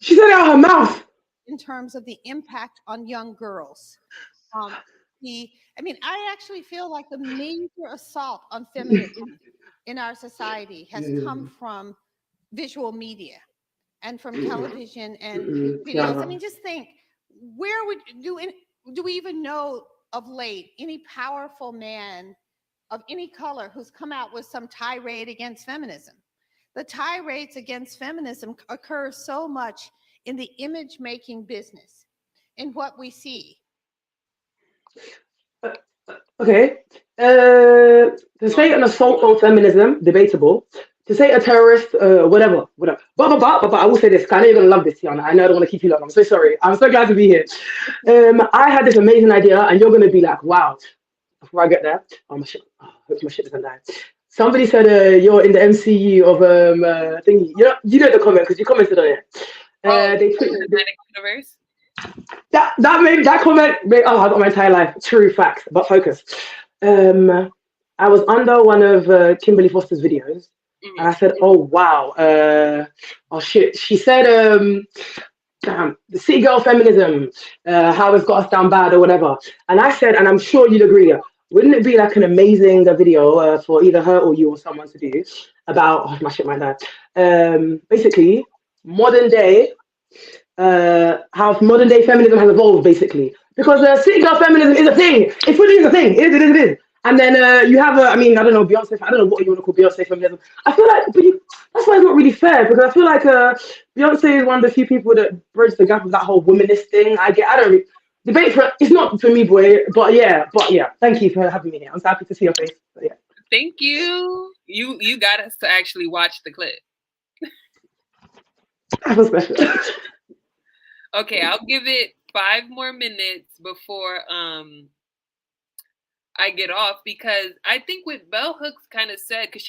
She said it out her mouth. In terms of the impact on young girls. I actually feel like the major assault on feminism in our society has come from visual media and from television and videos. I mean, just think, do we even know of late any powerful man of any color who's come out with some tirade against feminism? The tirades against feminism occur so much in the image-making business, in what we see. Okay. To say an assault on feminism, debatable. to say a terrorist, whatever. But I will say this, 'cause I know you're gonna love this, Tianna. I know I don't want to keep you long. I'm so sorry. I'm so glad to be here. I had this amazing idea, and you're gonna be like, wow. Before I get there, oh my shit, hope my shit doesn't die. Somebody said you're in the MCU of thingy. You know the comment because you commented on it. They tweeted cinematic universe. that comment made, oh, I got my entire life. True facts, but focus. I was under one of Kimberly Foster's videos, and I said, "Oh wow, oh shit." She said, "Damn, the city girl feminism, how it's got us down bad or whatever." And I said, and I'm sure you'd agree, wouldn't it be like an amazing video for either her or you or someone to do about? Oh my shit, my dad. Basically, modern day. How modern day feminism has evolved, basically, because city girl feminism is a thing. It really is a thing. It is. And then you have, I mean, I don't know, Beyonce. I don't know what you want to call Beyonce feminism. I feel like, that's why it's not really fair, because I feel like Beyonce is one of the few people that bridge the gap of that whole womanist thing. I don't really, debate for it's not for me, boy. But yeah. Thank you for having me here. I'm so happy to see your face. But yeah. Thank you. You got us to actually watch the clip. That was special. Okay, I'll give it 5 more minutes before I get off, because I think what Bell Hooks kind of said, because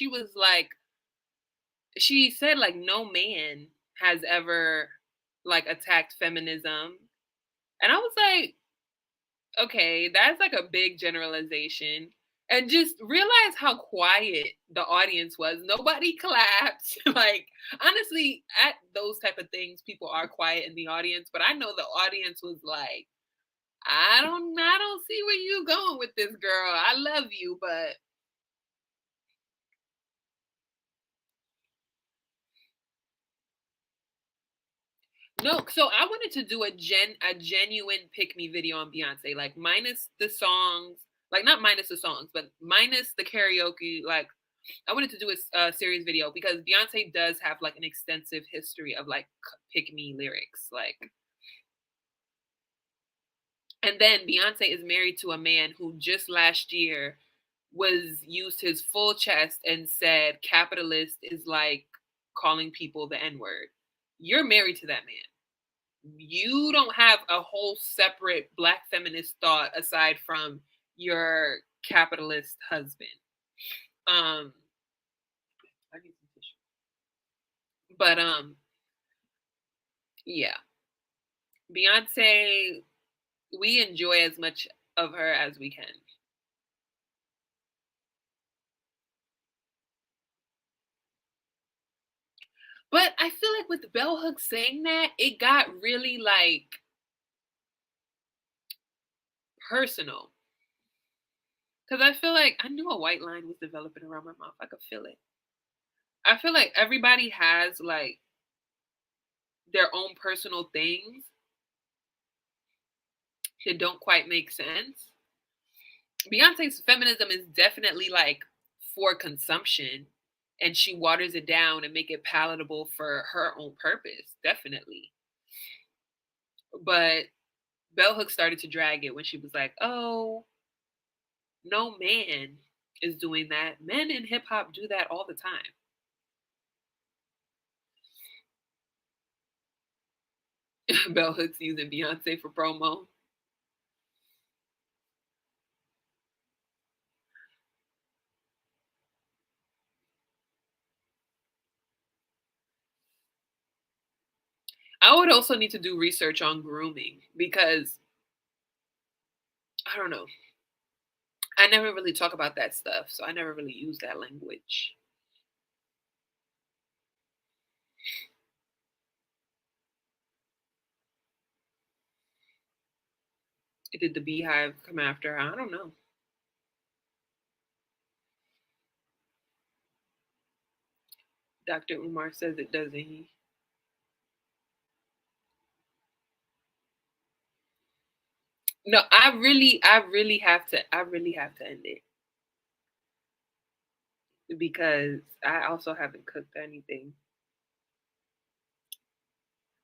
she said like no man has ever like attacked feminism, and I was like, okay, that's like a big generalization. And just realize how quiet the audience was. Nobody clapped. Like, honestly, at those type of things, people are quiet in the audience. But I know the audience was like, I don't see where you going with this, girl. I love you, but no. So I wanted to do a genuine pick me video on Beyonce, like minus the songs, like not minus the songs, but minus the karaoke. Like, I wanted to do a series video because Beyonce does have like an extensive history of like pick me lyrics, like. And then Beyonce is married to a man who just last year used his full chest and said capitalist is like calling people the N-word. You're married to that man. You don't have a whole separate Black feminist thought aside from your capitalist husband. But yeah. Beyonce, we enjoy as much of her as we can. But I feel like with Bell Hooks saying that, it got really like personal. Because I feel like I knew a white line was developing around my mouth. I could feel it. I feel like everybody has like their own personal things that don't quite make sense. Beyonce's feminism is definitely like for consumption, and she waters it down and make it palatable for her own purpose, definitely. But Bell Hooks started to drag it when she was like, oh, no man is doing that. Men in hip hop do that all the time. Bell Hooks using Beyonce for promo. I would also need to do research on grooming because I don't know. I never really talk about that stuff, so I never really use that language. Did the Beehive come after her? I don't know. Dr. Umar says it doesn't he? No, I really have to end it. Because I also haven't cooked anything.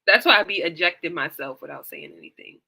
That's why I be ejecting myself without saying anything.